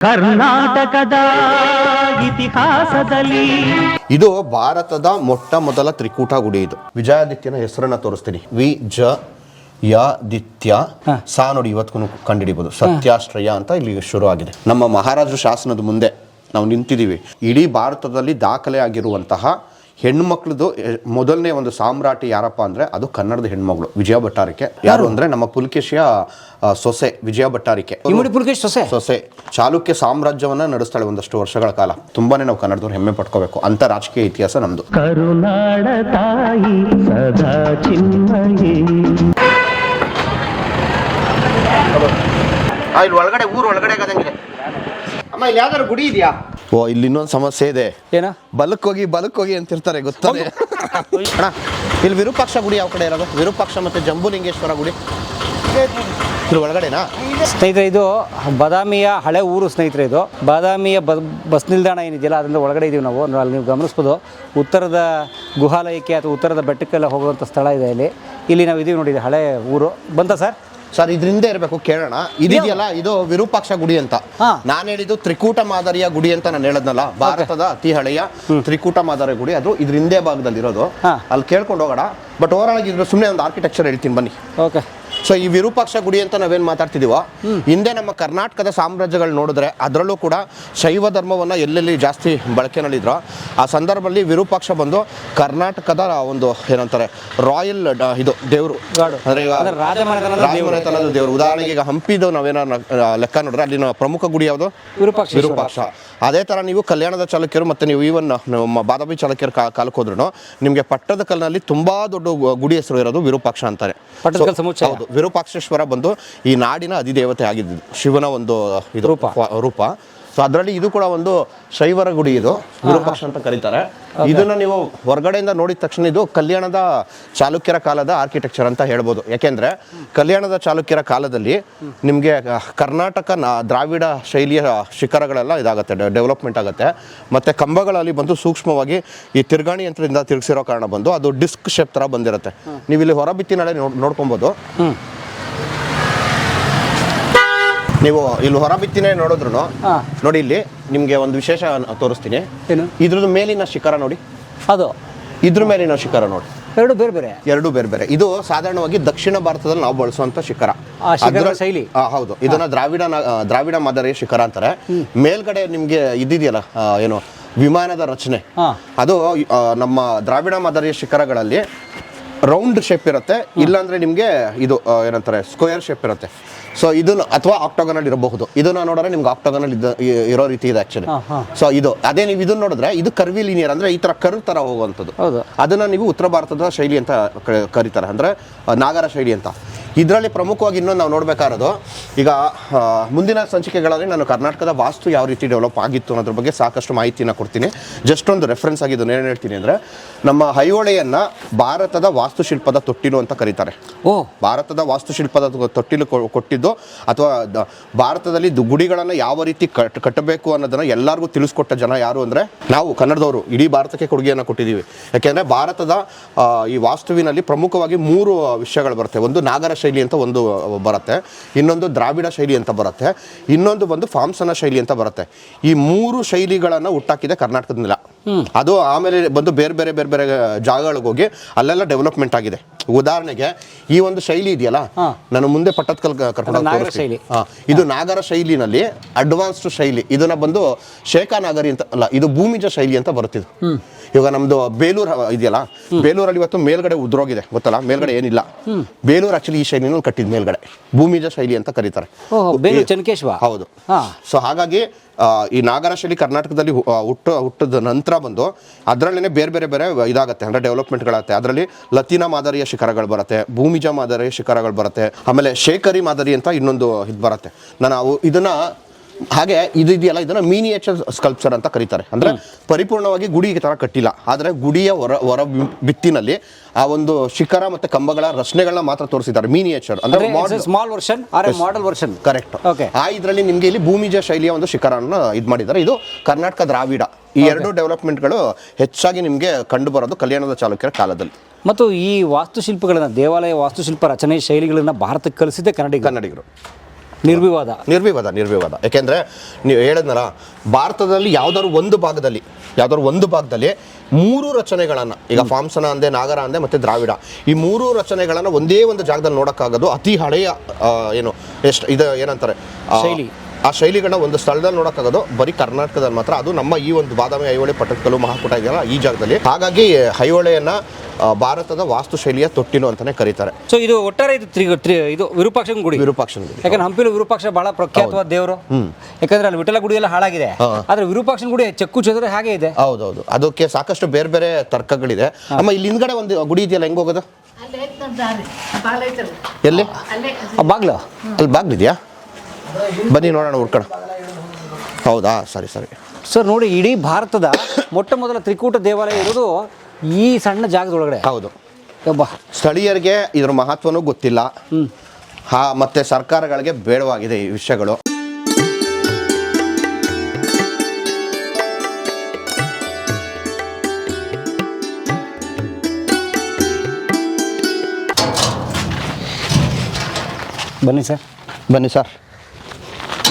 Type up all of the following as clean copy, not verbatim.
ಕರ್ನಾಟಕದ ಇತಿಹಾಸದಲ್ಲಿ ಇದು ಭಾರತದ ಮೊಟ್ಟ ಮೊದಲ ತ್ರಿಕೂಟ ಗುಡಿ. ಇದು ವಿಜಯಾದಿತ್ಯನ ಹೆಸರನ್ನ ತೋರಿಸ್ತೀನಿ. ವಿಜಯಾದಿತ್ಯ ಸಾ ನೋಡಿ, ಇವತ್ತಿಗೂ ಕಂಡುಹಿಡಿಬಹುದು. ಸತ್ಯಾಶ್ರಯ ಅಂತ ಇಲ್ಲಿ ಶುರು ಆಗಿದೆ. ನಮ್ಮ ಮಹಾರಾಜರ ಶಾಸನದ ಮುಂದೆ ನಾವು ನಿಂತಿದ್ದೀವಿ. ಇಡೀ ಭಾರತದಲ್ಲಿ ದಾಖಲೆ ಆಗಿರುವಂತಹ ಹೆಣ್ಮಕ್ಳದು ಮೊದಲನೇ ಒಂದು ಸಾಮ್ರಾಟಿ ಯಾರಪ್ಪ ಅಂದ್ರೆ ಅದು ಕನ್ನಡದ ಹೆಣ್ಮಗಳು ವಿಜಯ ಭಟ್ಟಾರಿಕೆ. ಯಾರು ಅಂದ್ರೆ ನಮ್ಮ ಪುಲಕೇಶಿಯ ಸೊಸೆ ವಿಜಯ ಭಟ್ಟಾರಿಕೆ. ಸೊಸೆ ಚಾಲುಕ್ಯ ಸಾಮ್ರಾಜ್ಯವನ್ನ ನಡೆಸ್ತಾಳೆ ಒಂದಷ್ಟು ವರ್ಷಗಳ ಕಾಲ. ತುಂಬಾನೇ ನಾವು ಕನ್ನಡದವ್ರು ಹೆಮ್ಮೆ ಪಟ್ಕೋಬೇಕು ಅಂತ ರಾಜಕೀಯ ಇತಿಹಾಸ ನಮ್ದು. ಕರುನಾಡ ತಾಯಿ ಸದಾ ಚಿನ್ಮಯಿ. ಇಲ್ಲಿ ಒಳಗಡೆ ಊರು ಒಳಗಡೆ ಆಗದಂಗಿದೆ. ಅಮ್ಮ ಇಲ್ಲಿ ಯಾವ್ದಾದ್ರು ಗುಡಿ ಇದೆಯಾ? ಓ, ಇಲ್ಲಿ ಇನ್ನೊಂದು ಸಮಸ್ಯೆ ಇದೆ. ಏನ? ಬಲಕ್ ಹೋಗಿ ಅಂತಿರ್ತಾರೆ, ಗೊತ್ತದೆ ಅಣ್ಣ. ಇಲ್ಲಿ ವಿರೂಪಾಕ್ಷ ಗುಡಿ ಯಾವ ಕಡೆ ಇರೋದು? ವಿರೂಪಾಕ್ಷ ಮತ್ತೆ ಜಂಬುಲಿಂಗೇಶ್ವರ ಗುಡಿ ಇಲ್ಲಿ ಒಳಗಡೆನಾ? ಸ್ನೇಹಿತರೆ, ಇದು ಬಾದಾಮಿಯ ಹಳೆ ಊರು ಸ್ನೇಹಿತರೆ. ಇದು ಬಾದಾಮಿಯ ಬಸ್ ನಿಲ್ದಾಣ ಏನಿದೆಯಲ್ಲ, ಅದರಿಂದ ಒಳಗಡೆ ಇದೀವಿ ನಾವು. ಅಲ್ಲಿ ನೀವು ಗಮನಿಸ್ಬೋದು, ಉತ್ತರದ ಗುಹಾಲಯಕ್ಕೆ ಅಥವಾ ಉತ್ತರದ ಬೆಟ್ಟಕ್ಕೆಲ್ಲ ಹೋಗುವಂಥ ಸ್ಥಳ ಇದೆ ಇಲ್ಲಿ ನಾವು ಇದೀವಿ ನೋಡಿ. ಹಳೆ ಊರು ಬಂತ ಸರ್ ಇದರಿಂದ ಇರಬೇಕು, ಕೇಳೋಣ. ಇದೆಯಲ್ಲ, ಇದು ವಿರೂಪಾಕ್ಷ ಗುಡಿ ಅಂತ. ನಾನು ಹೇಳಿದ್ದು ತ್ರಿಕೂಟ ಮಾದರಿಯ ಗುಡಿ ಅಂತ ನಾನು ಹೇಳದ್ನಲ್ಲ. ಭಾರತದ ಅತಿ ಹಳೆಯ ತ್ರಿಕೂಟ ಮಾದರಿಯ ಗುಡಿ ಅದು ಇದ್ರ ಹಿಂದೆ ಭಾಗದಲ್ಲಿ ಇರೋದು. ಅಲ್ಲಿ ಕೇಳ್ಕೊಂಡು ಹೋಗೋಣ. ಬಟ್ ಓವರ್ ಆಗಿ ಇದ್ರ ಸುಮ್ಮನೆ ಒಂದು ಆರ್ಕಿಟೆಕ್ಚರ್ ಹೇಳ್ತೀನಿ ಬನ್ನಿ. ಓಕೆ. ಸೊ ಈ ವಿರೂಪಾಕ್ಷ ಗುಡಿ ಅಂತ ನಾವೇನು ಮಾತಾಡ್ತಿದೀವೋ, ಹಿಂದೆ ನಮ್ಮ ಕರ್ನಾಟಕದ ಸಾಮ್ರಾಜ್ಯಗಳು ನೋಡಿದ್ರೆ ಅದರಲ್ಲೂ ಕೂಡ ಶೈವ ಧರ್ಮವನ್ನು ಎಲ್ಲೆಲ್ಲಿ ಜಾಸ್ತಿ ಬಳಕೆನಲ್ಲಿದ್ರೋ ಆ ಸಂದರ್ಭದಲ್ಲಿ ವಿರೂಪಾಕ್ಷ ಬಂದು ಕರ್ನಾಟಕದ ಒಂದು ಏನಂತಾರೆ ರಾಯಲ್ ಇದು ದೇವರು, ಅಂದರೆ ರಾಜಮನೆತನದ ದೇವರು. ಉದಾಹರಣೆಗೆ ಈಗ ಹಂಪಿದು ನಾವೇನೋ ಲೆಕ್ಕ ನೋಡಿದ್ರೆ ಅಲ್ಲಿನ ಪ್ರಮುಖ ಗುಡಿ ಯಾವುದು? ವಿರೂಪಾಕ್ಷ. ಅದೇ ಥರ ನೀವು ಕಲ್ಯಾಣದ ಚಾಲುಕ್ಯರು ಮತ್ತು ನೀವು ಈವನ್ ನಮ್ಮ ಬಾದಾಮಿ ಚಾಲುಕ್ಯರ ಕಾಲಕ್ಕೆ ಹೋದ್ರೂ ನಿಮಗೆ ಪಟ್ಟದಕಲ್ಲಿನಲ್ಲಿ ತುಂಬಾ ದೊಡ್ಡ ಗುಡಿ ಹೆಸರು ಇರೋದು ವಿರೂಪಾಕ್ಷ ಅಂತಾರೆ. ಹೌದು, ವಿರೂಪಾಕ್ಷೇಶ್ವರ ಬಂದು ಈ ನಾಡಿನ ಅಧಿದೇವತೆ ಆಗಿದ್ದು, ಶಿವನ ಒಂದು ಇದು ರೂಪ. ಸೊ ಅದರಲ್ಲಿ ಇದು ಕೂಡ ಒಂದು ಶೈವರ ಗುಡಿ. ಇದು ವಿರೂಪಾಕ್ಷ ಅಂತ ಕರೀತಾರೆ. ಇದನ್ನ ನೀವು ಹೊರಗಡೆಯಿಂದ ನೋಡಿದ ತಕ್ಷಣ ಇದು ಕಲ್ಯಾಣದ ಚಾಲುಕ್ಯರ ಕಾಲದ ಆರ್ಕಿಟೆಕ್ಚರ್ ಅಂತ ಹೇಳ್ಬೋದು. ಯಾಕೆಂದ್ರೆ ಕಲ್ಯಾಣದ ಚಾಲುಕ್ಯರ ಕಾಲದಲ್ಲಿ ನಿಮಗೆ ಕರ್ನಾಟಕ ದ್ರಾವಿಡ ಶೈಲಿಯ ಶಿಖರಗಳೆಲ್ಲ ಇದಾಗುತ್ತೆ, ಡೆವಲಪ್ಮೆಂಟ್ ಆಗುತ್ತೆ. ಮತ್ತೆ ಕಂಬಗಳಲ್ಲಿ ಬಂದು ಸೂಕ್ಷ್ಮವಾಗಿ ಈ ತಿರ್ಗಾಣಿ ಯಂತ್ರದಿಂದ ತಿರುಗಿಸಿರೋ ಕಾರಣ ಬಂದು ಅದು ಡಿಸ್ಕ್ ಶೇಪ್ ತರ ಬಂದಿರುತ್ತೆ. ನೀವು ಇಲ್ಲಿ ಹೊರಬಿತ್ತಿನಡೆ ನೋಡ್ಕೊಬೋದು. ನೀವು ಇಲ್ಲಿ ಹೊರಬಿತ್ತಿನೇ ನೋಡಿದ್ರು ನೋಡಿ, ಇಲ್ಲಿ ನಿಮ್ಗೆ ಒಂದು ವಿಶೇಷ ತೋರಿಸ್ತೀನಿ. ಇದ್ರದ್ದು ಮೇಲಿನ ಶಿಖರ ನೋಡಿ, ಅದು ಇದ್ರ ಮೇಲಿನ ಶಿಖರ ನೋಡಿ, ಎರಡು ಬೇರೆ ಬೇರೆ. ಇದು ಸಾಧಾರಣವಾಗಿ ದಕ್ಷಿಣ ಭಾರತದಲ್ಲಿ ನಾವು ಬಳಸುವಂತ ಶಿಖರ ಶೈಲಿ. ಹೌದು, ಇದನ್ನ ದ್ರಾವಿಡ ಮಾದರಿಯ ಶಿಖರ ಅಂತಾರೆ. ಮೇಲ್ಗಡೆ ನಿಮ್ಗೆ ಇದಿದೆಯಲ್ಲ ಏನು ವಿಮಾನದ ರಚನೆ, ಅದು ನಮ್ಮ ದ್ರಾವಿಡ ಮಾದರಿಯ ಶಿಖರಗಳಲ್ಲಿ ರೌಂಡ್ ಶೇಪ್ ಇರುತ್ತೆ, ಇಲ್ಲಾಂದ್ರೆ ನಿಮ್ಗೆ ಇದು ಏನಂತಾರೆ ಸ್ಕ್ವೇರ್ ಶೇಪ್ ಇರುತ್ತೆ. ಸೊ ಇದನ್ನು ಅಥವಾ ಆಕ್ಟಾಗನಲ್ ಇರಬಹುದು. ಇದನ್ನ ನೋಡಿದ್ರೆ ನಿಮ್ಗೆ ಆಕ್ಟಾಗನಲ್ ಇರೋ ರೀತಿ ಇದೆ ಆಕ್ಚುಲಿ. ಸೊ ಇದು ಅದೇ ನೀವು ಇದನ್ನ ನೋಡಿದ್ರೆ ಇದು ಕರ್ವಿ ಲೀನಿಯರ್, ಅಂದ್ರೆ ಈ ತರ ಕರ್ವ್ ತರ ಹೋಗುವಂಥದ್ದು. ಅದನ್ನ ನೀವು ಉತ್ತರ ಭಾರತದ ಶೈಲಿ ಅಂತ ಕರೀತಾರೆ, ಅಂದ್ರೆ ನಾಗರ ಶೈಲಿ ಅಂತ. ಇದರಲ್ಲಿ ಪ್ರಮುಖವಾಗಿ ಇನ್ನೊಂದು ನಾವು ನೋಡ್ಬೇಕಾಗಿರೋದು, ಈಗ ಮುಂದಿನ ಸಂಚಿಕೆಗಳಲ್ಲಿ ನಾನು ಕರ್ನಾಟಕದ ವಾಸ್ತು ಯಾವ ರೀತಿ ಡೆವಲಪ್ ಆಗಿತ್ತು ಅನ್ನೋದ್ರ ಬಗ್ಗೆ ಸಾಕಷ್ಟು ಮಾಹಿತಿನ ಕೊಡ್ತೀನಿ. ಜಸ್ಟ್ ಒಂದು ರೆಫರೆನ್ಸ್ ಆಗಿ ಇದನ್ನ ಏನು ಹೇಳ್ತೀನಿ ಅಂದ್ರೆ, ನಮ್ಮ ಐಹೊಳೆಯನ್ನ ಭಾರತದ ವಾಸ್ತುಶಿಲ್ಪದ ತೊಟ್ಟಿಲು ಅಂತ ಕರೀತಾರೆ. ಭಾರತದ ವಾಸ್ತುಶಿಲ್ಪದ ತೊಟ್ಟಿಲು ಕೊಟ್ಟಿದ್ದು, ಅಥವಾ ಭಾರತದಲ್ಲಿ ಗುಡಿಗಳನ್ನು ಯಾವ ರೀತಿ ಕಟ್ಟಬೇಕು ಅನ್ನೋದನ್ನ ಎಲ್ಲರಿಗೂ ತಿಳಿಸ್ಕೊಟ್ಟ ಜನ ಯಾರು ಅಂದ್ರೆ ನಾವು ಕನ್ನಡದವರು. ಇಡೀ ಭಾರತಕ್ಕೆ ಕೊಡುಗೆಯನ್ನು ಕೊಟ್ಟಿದ್ದೀವಿ. ಯಾಕೆಂದ್ರೆ ಭಾರತದ ಈ ವಾಸ್ತುವಿನಲ್ಲಿ ಪ್ರಮುಖವಾಗಿ 3 ವಿಷಯಗಳು ಬರುತ್ತೆ. ಒಂದು ನಾಗರ ಶೈಲಿ ಅಂತ ಒಂದು ಬರುತ್ತೆ, ಇನ್ನೊಂದು ದ್ರಾವಿಡ ಶೈಲಿ ಅಂತ ಬರುತ್ತೆ, ಇನ್ನೊಂದು ಒಂದು ಫಾಮ್ಸನ ಶೈಲಿ ಅಂತ ಬರುತ್ತೆ. ಈ 3 ಶೈಲಿಗಳನ್ನು ಹುಟ್ಟಾಕಿದೆ ಕರ್ನಾಟಕದ ನೆಲ. ಅದು ಆಮೇಲೆ ಬಂದು ಬೇರೆ ಬೇರೆ ಜಾಗಗಳಿಗೆ ಹೋಗಿ ಅಲ್ಲೆಲ್ಲ ಡೆವಲಪ್ಮೆಂಟ್ ಆಗಿದೆ. ಉದಾಹರಣೆಗೆ ಈ ಒಂದು ಶೈಲಿ ಇದೆಯಲ್ಲ, ನಾನು ಮುಂದೆ ಪಟ್ಟದಕಲ್ ಕರ್ಕೊಂಡು ಇದು ನಾಗರ ಶೈಲಿನಲ್ಲಿ ಅಡ್ವಾನ್ಸ್ಡ್ ಶೈಲಿ. ಇದನ್ನ ಬಂದು ಶೇಖಾ ನಾಗರಿ ಅಂತ ಅಲ್ಲ, ಇದು ಭೂಮಿಜ ಶೈಲಿ ಅಂತ ಬರುತ್ತಿದ್ದು. ಇವಾಗ ನಮ್ದು ಬೇಲೂರು ಇದೆಯಲ್ಲ, ಬೇಲೂರಲ್ಲಿ ಇವತ್ತು ಮೇಲ್ಗಡೆ ಉದ್ರೋಗಿದೆ ಗೊತ್ತಲ್ಲ, ಮೇಲ್ಗಡೆ ಏನಿಲ್ಲ. ಬೇಲೂರು ಆಕ್ಚುಲಿ ಈ ಶೈಲಿನಲ್ಲಿ ಕಟ್ಟಿದ ಮೇಲ್ಗಡೆ ಭೂಮಿಜ ಶೈಲಿ ಅಂತ ಕರೀತಾರೆ. ಹೌದು. ಸೊ ಹಾಗಾಗಿ ಈ ನಾಗರ ಶೈಲಿ ಕರ್ನಾಟಕದಲ್ಲಿ ಹುಟ್ಟದ ನಂತರ ಬಂದು ಅದರಲ್ಲೇ ಬೇರೆ ಬೇರೆ ಇದಾಗುತ್ತೆ, ಅಂದ್ರೆ ಡೆವಲಪ್ಮೆಂಟ್ಗಳಾಗುತ್ತೆ. ಅದರಲ್ಲಿ ಲತೀನಾ ಮಾದರಿಯ ಶಿಖರಗಳು ಬರುತ್ತೆ, ಭೂಮಿಜ ಮಾದರಿಯ ಶಿಖರಗಳು ಬರುತ್ತೆ, ಆಮೇಲೆ ಶೇಖರಿ ಮಾದರಿ ಅಂತ ಇನ್ನೊಂದು ಇದು ಬರುತ್ತೆ. ನಾನು ಇದನ್ನ ಹಾಗೆ ಇದು ಇದೆಯಲ್ಲ, ಇದನ್ನ ಮಿನಿಯೇಚರ್ ಸ್ಕಲ್ಪ್ಚರ್ ಅಂತ ಕರೀತಾರೆ. ಅಂದ್ರೆ ಪರಿಪೂರ್ಣವಾಗಿ ಗುಡಿ ತರ ಕಟ್ಟಿಲ್ಲ, ಆದ್ರೆ ಗುಡಿಯ ಹೊರ ಬಿತ್ತಿನಲ್ಲಿ ಆ ಒಂದು ಶಿಖರ ಮತ್ತೆ ಕಂಬಗಳ ರಚನೆಗಳನ್ನ ಮಾತ್ರ ತೋರಿಸಿದ್ದಾರೆ. ಮಿನಿಯೇಚರ್ ಅಂದ್ರೆ small version or model version. Correct. ಇದರಲ್ಲಿ ನಿಮ್ಗೆ ಇಲ್ಲಿ ಭೂಮಿಜ ಶೈಲಿಯ ಒಂದು ಶಿಖರನ ಇದು ಮಾಡಿದ್ದಾರೆ. ಇದು ಕರ್ನಾಟಕ ದ್ರಾವಿಡ. ಈ 2 ಡೆವಲಪ್ಮೆಂಟ್ಗಳು ಹೆಚ್ಚಾಗಿ ನಿಮ್ಗೆ ಕಂಡು ಬರೋದು ಕಲ್ಯಾಣದ ಚಾಲುಕ್ಯರ ಕಾಲದಲ್ಲಿ. ಮತ್ತು ಈ ವಾಸ್ತುಶಿಲ್ಪಗಳನ್ನ, ದೇವಾಲಯ ವಾಸ್ತುಶಿಲ್ಪ ರಚನೆ ಶೈಲಿಗಳನ್ನ ಭಾರತಕ್ಕೆ ಕಲಿಸಿದೆ ಕನ್ನಡಿಗರು. ನಿರ್ವಿವಾದ. ಯಾಕೆಂದರೆ ನೀವು ಹೇಳಿದ್ನಲ್ಲ, ಭಾರತದಲ್ಲಿ ಯಾವ್ದಾದ್ರು ಒಂದು ಭಾಗದಲ್ಲಿ 3 ರಚನೆಗಳನ್ನು, ಈಗ ಫಾಮ್ಸನ ಅಂದೆ, ನಾಗರ ಅಂದೆ ಮತ್ತು ದ್ರಾವಿಡ, ಈ 3 ರಚನೆಗಳನ್ನು ಒಂದೇ ಒಂದು ಜಾಗದಲ್ಲಿ ನೋಡೋಕ್ಕಾಗೋದು ಅತಿ ಹಳೆಯ ಏನಂತಾರೆ ಶೈಲಿ. ಆ ಶೈಲಿಗಳನ್ನ ಒಂದು ಸ್ಥಳದಲ್ಲಿ ನೋಡೋಕ್ಕಾಗೋದು ಬರೀ ಕರ್ನಾಟಕದಲ್ಲಿ ಮಾತ್ರ. ಅದು ನಮ್ಮ ಈ ಒಂದು ಬಾದಾಮಿ, ಐಹೊಳೆ, ಪಟ್ಟದಕಲ್ಲು, ಮಹಾಕೂಟ ಇದೆಯಲ್ಲ ಈ ಜಾಗದಲ್ಲಿ. ಹಾಗಾಗಿ ಐಹೊಳೆಯನ್ನ ಭಾರತದ ವಾಸ್ತುಶೈಲಿಯ ತೊಟ್ಟಿಲು ಅಂತಾನೆ ಕರೀತಾರೆ. ಸೊ ಇದು ಒಟ್ಟಾರೆ ಇದು ವಿರೂಪಾಕ್ಷನ ಗುಡಿ. ಯಾಕಂದ್ರೆ ಹಂಪಿಲು ವಿರೂಪಾಕ್ಷ ಬಹಳ ಪ್ರಖ್ಯಾತವಾದ ದೇವರು. ಯಾಕಂದ್ರೆ ಅಲ್ಲಿ ವಿಠಲ ಗುಡಿ ಎಲ್ಲ ಹಾಳಾಗಿದೆ, ಆದ್ರೆ ವಿರೂಪಾಕ್ಷನ ಗುಡಿ ಚೆಕ್ಕು ಚೆದ್ರೆ ಹಾಗೆ ಇದೆ. ಹೌದೌದು, ಅದಕ್ಕೆ ಸಾಕಷ್ಟು ಬೇರೆ ಬೇರೆ ತರ್ಕಗಳಿದೆ. ಅಮ್ಮ, ಇಲ್ಲಿ ಹಿಂದ್ಗಡೆ ಒಂದು ಗುಡಿ ಇದೆಯಲ್ಲ, ಹೆಂಗ್ ಹೋಗೋದು? ಎಲ್ಲಿ? ಬಾಗ್ಲು ಅಲ್ಲಿ ಬಾಗ್ಲಿದೆಯಾ? ಬನ್ನಿ ನೋಡೋಣ, ಹುಡ್ಕೋಣ. ಹೌದಾ, ಸರಿ. ಸರ್ ನೋಡಿ, ಇಡೀ ಭಾರತದ ಮೊಟ್ಟ ಮೊದಲ ತ್ರಿಕೂಟ ದೇವಾಲಯ ಇರೋದು ಈ ಸಣ್ಣ ಜಾಗದೊಳಗಡೆ. ಹೌದು. ಸ್ಥಳೀಯರಿಗೆ ಇದ್ರ ಮಹತ್ವನೂ ಗೊತ್ತಿಲ್ಲ, ಮತ್ತೆ ಸರ್ಕಾರಗಳಿಗೆ ಬೇಡವಾಗಿದೆ ಈ ವಿಷಯಗಳು. ಬನ್ನಿ ಸರ್.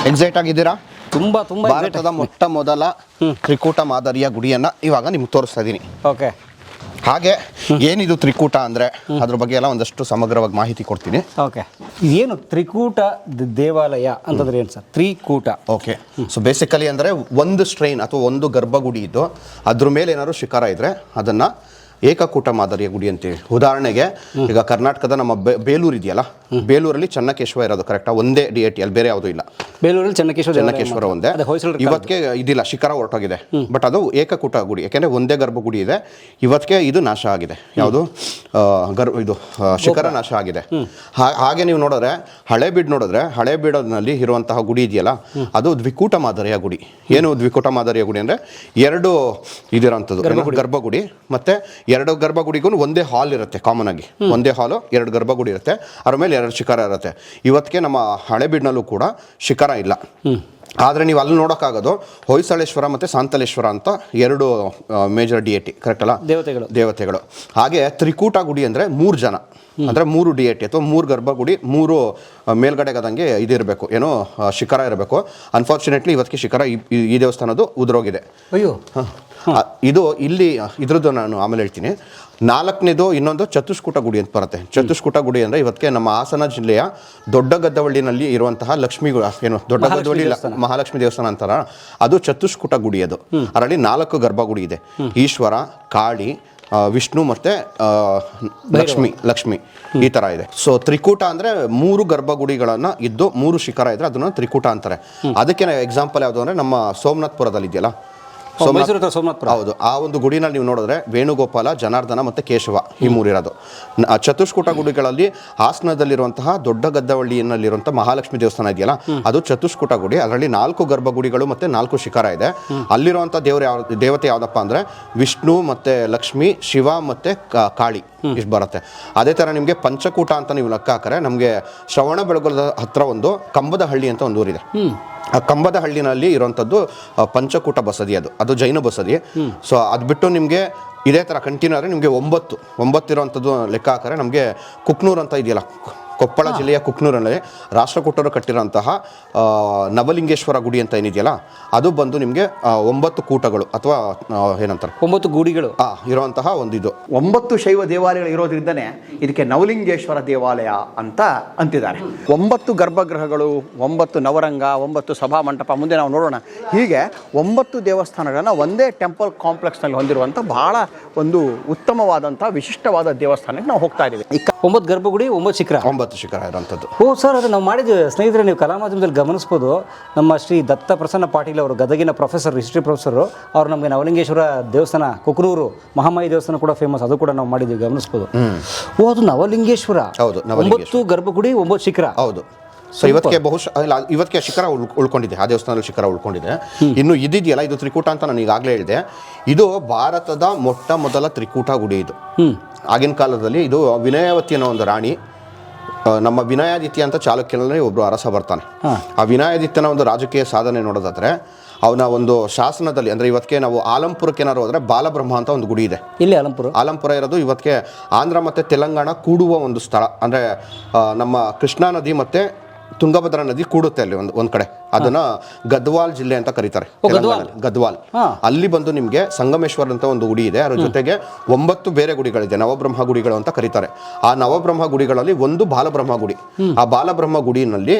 ಎಕ್ಸೈಟ್ ಆಗಿದ್ದೀರಾ? ತುಂಬಾ ಭಾರತದ ಮೊಟ್ಟ ಮೊದಲ ತ್ರಿಕೂಟ ಮಾದರಿಯ ಗುಡಿಯನ್ನ ಇವಾಗ ನಿಮ್ಗೆ ತೋರಿಸ್ತಾ ಇದ್ದೀನಿ. ಓಕೆ. ಹಾಗೆ ಏನಿದು ತ್ರಿಕೂಟ ಅಂದ್ರೆ ಅದ್ರ ಬಗ್ಗೆ ಎಲ್ಲ ಒಂದಷ್ಟು ಸಮಗ್ರವಾಗಿ ಮಾಹಿತಿ ಕೊಡ್ತೀನಿ. ಓಕೆ. ಏನು ತ್ರಿಕೂಟ ದೇವಾಲಯ ಅಂತಂದ್ರೆ ಏನು ಸರ್? ತ್ರಿಕೂಟ. ಓಕೆ. ಸೊ ಬೇಸಿಕಲಿ ಅಂದ್ರೆ ಒಂದು ಸ್ಟ್ರೈನ್ ಅಥವಾ ಒಂದು ಗರ್ಭಗುಡಿ ಇದ್ದು ಅದ್ರ ಮೇಲೆ ಏನಾದ್ರು ಶಿಖರ ಇದ್ರೆ ಅದನ್ನ ಏಕಕೂಟ ಮಾದರಿಯ ಗುಡಿ ಅಂತೀವಿ. ಉದಾಹರಣೆಗೆ ಈಗ ಕರ್ನಾಟಕದ ನಮ್ಮ ಬೇಲೂರು ಇದೆಯಲ್ಲ, ಬೇಲೂರಲ್ಲಿ ಚೆನ್ನಕೇಶ್ವರ ಇರೋದು ಕರೆಕ್ಟಾ, ಒಂದೇ ಡಿಎಟಿ, ಅಲ್ಲಿ ಬೇರೆ ಯಾವುದೂ ಇಲ್ಲ. ಬೇಲೂರಲ್ಲಿ ಚೆನ್ನಕೇಶ್ವರ ಒಂದೇ. ಇವತ್ತಿಗೆ ಇದಿಲ್ಲ, ಶಿಖರ ಹೊರಟೋಗಿದೆ. ಬಟ್ ಅದು ಏಕಕೂಟ ಗುಡಿ, ಯಾಕೆಂದ್ರೆ ಒಂದೇ ಗರ್ಭಗುಡಿ ಇದೆ. ಇವತ್ತಿಗೆ ಇದು ನಾಶ ಆಗಿದೆ. ಯಾವುದು ಇದು ಶಿಖರ ನಾಶ ಆಗಿದೆ. ಹಾಗೆ ನೀವು ನೋಡಿದ್ರೆ ಹಳೇಬೀಡಿನಲ್ಲಿ ಇರುವಂತಹ ಗುಡಿ ಇದೆಯಲ್ಲ, ಅದು ದ್ವಿಕೂಟ ಮಾದರಿಯ ಗುಡಿ. ಏನು ದ್ವಿಕೂಟ ಮಾದರಿಯ ಗುಡಿ ಅಂದ್ರೆ 2 ಇದಿರೋಂಥದ್ದು ಗರ್ಭಗುಡಿ, ಮತ್ತೆ 2 ಗರ್ಭಗುಡಿಗೂ ಒಂದೇ ಹಾಲ್ ಇರುತ್ತೆ. ಕಾಮನ್ ಆಗಿ ಒಂದೇ ಹಾಲು, 2 ಗರ್ಭಗುಡಿ ಇರುತ್ತೆ, ಅದ್ರ ಮೇಲೆ 2 ಶಿಖರ ಇರುತ್ತೆ. ಇವತ್ತಿಗೆ ನಮ್ಮ ಹಳೇಬೀಡಿನಲ್ಲೂ ಕೂಡ ಶಿಖರ ಇಲ್ಲ. ಆದರೆ ನೀವು ಅಲ್ಲಿ ನೋಡೋಕ್ಕಾಗೋದು ಹೊಯ್ಸಳೇಶ್ವರ ಮತ್ತು ಸಾಂತಲೇಶ್ವರ ಅಂತ 2 ಮೇಜರ್ ಡಿಎಟಿ, ಕರೆಕ್ಟ್ ಅಲ್ಲ, ದೇವತೆಗಳು. ಹಾಗೆ ತ್ರಿಕೂಟ ಗುಡಿ ಅಂದರೆ 3 ಜನ, ಅಂದರೆ 3 ಡಿಎಟಿ ಅಥವಾ 3 ಗರ್ಭಗುಡಿ, 3 ಮೇಲ್ಗಡೆಗದಂಗೆ ಇದಿರಬೇಕು, ಏನೋ ಶಿಖರ ಇರಬೇಕು. ಅನ್ಫಾರ್ಚುನೇಟ್ಲಿ ಇವತ್ತಿಗೆ ಶಿಖರ ಈ ದೇವಸ್ಥಾನದ್ದು ಉದುರೋಗಿದೆ. ಅಯ್ಯೋ. ಇದು ಇಲ್ಲಿ ಇದ್ರದ್ದು ನಾನು ಆಮೇಲೆ ಹೇಳ್ತೀನಿ. 4ನೇದು ಇನ್ನೊಂದು ಚತುಷ್ಕೂಟ ಗುಡಿ ಅಂತ ಬರುತ್ತೆ. ಚತುಷ್ಕೂಟ ಗುಡಿ ಅಂದರೆ ಇವತ್ತಿಗೆ ನಮ್ಮ ಹಾಸನ ಜಿಲ್ಲೆಯ ದೊಡ್ಡ ಗದ್ದವಳ್ಳಿನಲ್ಲಿ ಇರುವಂತಹ ಲಕ್ಷ್ಮಿ, ಏನು ದೊಡ್ಡ ಗದ್ದವಳ್ಳಿ ಮಹಾಲಕ್ಷ್ಮಿ ದೇವಸ್ಥಾನ ಅಂತಾರ, ಅದು ಚತುಷ್ಕೂಟ ಗುಡಿ. ಅದು ಅದರಲ್ಲಿ 4 ಗರ್ಭಗುಡಿ ಇದೆ. ಈಶ್ವರ, ಕಾಳಿ, ವಿಷ್ಣು ಮತ್ತೆ ಲಕ್ಷ್ಮಿ ಈ ತರ ಇದೆ. ಸೊ ತ್ರಿಕೂಟ ಅಂದ್ರೆ 3 ಗರ್ಭಗುಡಿಗಳನ್ನ ಇದ್ದು 3 ಶಿಖರ ಇದ್ರೆ ಅದನ್ನ ತ್ರಿಕೂಟ ಅಂತಾರೆ. ಅದಕ್ಕೆ ಎಕ್ಸಾಂಪಲ್ ಯಾವುದು ಅಂದ್ರೆ ನಮ್ಮ ಸೋಮನಾಥ್ಪುರದಲ್ಲಿ ಇದೆಯಲ್ಲ, ಸೋಮನಾಥ್ಪುರ. ಹೌದು, ಆ ಒಂದು ಗುಡಿನಲ್ಲಿ ನೀವು ನೋಡಿದ್ರೆ ವೇಣುಗೋಪಾಲ, ಜನಾರ್ದನ ಮತ್ತು ಕೇಶವ ಈ 3 ಇರೋದು. ಚತುಷ್ಕೂಟ ಗುಡಿಗಳಲ್ಲಿ ಹಾಸನದಲ್ಲಿರುವಂತಹ ದೊಡ್ಡ ಗದ್ದವಳ್ಳಿಯಲ್ಲಿರುವಂತಹ ಮಹಾಲಕ್ಷ್ಮಿ ದೇವಸ್ಥಾನ ಇದೆಯಲ್ಲ, ಅದು ಚತುಷ್ಕೂಟ ಗುಡಿ. ಅದರಲ್ಲಿ 4 ಗರ್ಭಗುಡಿಗಳು ಮತ್ತು 4 ಶಿಖರ ಇದೆ. ಅಲ್ಲಿರುವಂಥ ದೇವತೆ ಯಾವುದಪ್ಪ ಅಂದರೆ ವಿಷ್ಣು ಮತ್ತು ಲಕ್ಷ್ಮಿ, ಶಿವ ಮತ್ತು ಕಾಳಿ ಇಷ್ಟು ಬರುತ್ತೆ. ಅದೇ ಥರ ನಿಮಗೆ ಪಂಚಕೂಟ ಅಂತ ನೀವು ಲೆಕ್ಕ ಹಾಕಿದ್ರೆ ನಮಗೆ ಶ್ರವಣ ಬೆಳಗೊಳದ ಹತ್ರ ಒಂದು ಕಂಬದ ಹಳ್ಳಿ ಅಂತ ಒಂದು ಊರಿದೆ. ಆ ಕಂಬದ ಹಳ್ಳಿನಲ್ಲಿ ಇರುವಂಥದ್ದು ಪಂಚಕೂಟ ಬಸದಿ, ಅದು ಜೈನ ಬಸದಿ. ಸೊ ಅದು ಬಿಟ್ಟು ನಿಮಗೆ ಇದೇ ಥರ ಕಂಟಿನ್ಯೂ ಆದರೆ ನಿಮಗೆ 9 ಇರುವಂಥದ್ದು ಲೆಕ್ಕ ಹಾಕಿದ್ರೆ ನಮಗೆ ಕುಕ್ನೂರು ಅಂತ ಇದೆಯಲ್ಲ, ಕೊಪ್ಪಳ ಜಿಲ್ಲೆಯ ಕುಕ್ನೂರಲ್ಲಿ ರಾಷ್ಟ್ರಕೂಟರು ಕಟ್ಟಿರೋಂತಹ ನವಲಿಂಗೇಶ್ವರ ಗುಡಿ ಅಂತ ಏನಿದೆಯಲ್ಲ, ಅದು ಬಂದು ನಿಮಗೆ 9 ಕೂಟಗಳು ಅಥವಾ ಏನಂತಾರೆ 9 ಗುಡಿಗಳು ಇರುವಂತಹ ಒಂದು ಇದು. 9 ಶೈವ ದೇವಾಲಯಗಳು ಇರೋದ್ರಿಂದನೇ ಇದಕ್ಕೆ ನವಲಿಂಗೇಶ್ವರ ದೇವಾಲಯ ಅಂತ ಅಂತಿದ್ದಾರೆ. 9 ಗರ್ಭಗೃಹಗಳು, 9 ನವರಂಗ, 9 ಸಭಾ ಮಂಟಪ, ಮುಂದೆ ನಾವು ನೋಡೋಣ. ಹೀಗೆ 9 ದೇವಸ್ಥಾನಗಳನ್ನು ಒಂದೇ ಟೆಂಪಲ್ ಕಾಂಪ್ಲೆಕ್ಸ್ನಲ್ಲಿ ಹೊಂದಿರುವಂಥ ಬಹಳ ಒಂದು ಉತ್ತಮವಾದಂಥ ವಿಶಿಷ್ಟವಾದ ದೇವಸ್ಥಾನಕ್ಕೆ ನಾವು ಹೋಗ್ತಾ ಇದ್ದೀವಿ. 9 ಗರ್ಭಗುಡಿ, 9 ಶಿಖರ, 9 ಶಿಖರ ಇರುವಂಥದ್ದು. ಸರ್, ಅದು ನಾವು ಮಾಡಿದ್ವಿ ಸ್ನೇಹಿತರೆ. ನೀವು ಕಲಾ ಮಾಧ್ಯಮದಲ್ಲಿ ಗಮನಿಸ್ಬೋದು, ನಮ್ಮ ಶ್ರೀ ದತ್ತ ಪ್ರಸನ್ನ ಪಾಟೀಲ್ ಅವರು, ಗದಗಿನ ಪ್ರೊಫೆಸರ್, ಹಿಸ್ಟ್ರಿ ಪ್ರೊಫೆಸರು, ಅವರು ನಮಗೆ ನವಲಿಂಗೇಶ್ವರ ದೇವಸ್ಥಾನ, ಕುಕ್ನೂರು ಮಹಾಮಾಯಿ ದೇವಸ್ಥಾನ ಕೂಡ ಫೇಮಸ್, ಅದು ಕೂಡ ನಾವು ಮಾಡಿದ್ವಿ, ಗಮನಿಸ್ಬೋದು. ಅದು ನವಲಿಂಗೇಶ್ವರ. ಹೌದು, 9 ಗರ್ಭಗುಡಿ, 9 ಶಿಖರ. ಹೌದು. ಸೊ ಇವತ್ತಿಗೆ ಶಿಖರ ಉಳ್ಕೊಂಡಿದೆ, ಆ ದೇವಸ್ಥಾನದಲ್ಲಿ ಶಿಖರ ಉಳ್ಕೊಂಡಿದೆ. ಇನ್ನು ಇದಿದೆಯಲ್ಲ, ಇದು ತ್ರಿಕೂಟ ಅಂತ ನಾನು ಈಗಾಗಲೇ ಹೇಳಿದೆ. ಇದು ಭಾರತದ ಮೊಟ್ಟ ಮೊದಲ ತ್ರಿಕೂಟ ಗುಡಿ. ಇದು ಆಗಿನ ಕಾಲದಲ್ಲಿ ಇದು ವಿನಯಾವತಿ ಅನ್ನೋ ಒಂದು ರಾಣಿ, ನಮ್ಮ ವಿನಯಾದಿತ್ಯ ಅಂತ ಚಾಲುಕ್ಯನಲ್ಲಿ ಒಬ್ಬರು ಅರಸ ಬರ್ತಾನೆ. ಆ ವಿನಯಾದಿತ್ಯನ ಒಂದು ರಾಜಕೀಯ ಸಾಧನೆ ನೋಡೋದಾದ್ರೆ ಅವನ ಒಂದು ಶಾಸನದಲ್ಲಿ, ಅಂದರೆ ಇವತ್ತಿಗೆ ನಾವು ಆಲಂಪುರಕ್ಕೆ ಏನಾರು ಹೋದರೆ ಬಾಲಬ್ರಹ್ಮ ಅಂತ ಒಂದು ಗುಡಿ ಇದೆ. ಇಲ್ಲಿ ಆಲಂಪುರ ಇರೋದು ಇವತ್ತಿಗೆ ಆಂಧ್ರ ಮತ್ತು ತೆಲಂಗಾಣ ಕೂಡುವ ಒಂದು ಸ್ಥಳ. ಅಂದರೆ ನಮ್ಮ ಕೃಷ್ಣಾ ನದಿ ಮತ್ತು ತುಂಗಭದ್ರಾ ನದಿ ಕೂಡುತ್ತೆ ಅಲ್ಲಿ ಒಂದ್ ಕಡೆ, ಅದನ್ನ ಗದ್ವಾಲ್ ಜಿಲ್ಲೆ ಅಂತ ಕರೀತಾರೆ, ಗದ್ವಾಲ್. ಅಲ್ಲಿ ಬಂದು ನಿಮ್ಗೆ ಸಂಗಮೇಶ್ವರ್ ಅಂತ ಒಂದು ಗುಡಿ ಇದೆ, ಅದ್ರ ಜೊತೆಗೆ 9 ಬೇರೆ ಗುಡಿಗಳಿದೆ, ನವಬ್ರಹ್ಮ ಗುಡಿಗಳು ಅಂತ ಕರೀತಾರೆ. ಆ ನವಬ್ರಹ್ಮ ಗುಡಿಗಳಲ್ಲಿ ಒಂದು ಬಾಲಬ್ರಹ್ಮ ಗುಡಿ. ಆ ಬಾಲಬ್ರಹ್ಮ ಗುಡಿನಲ್ಲಿ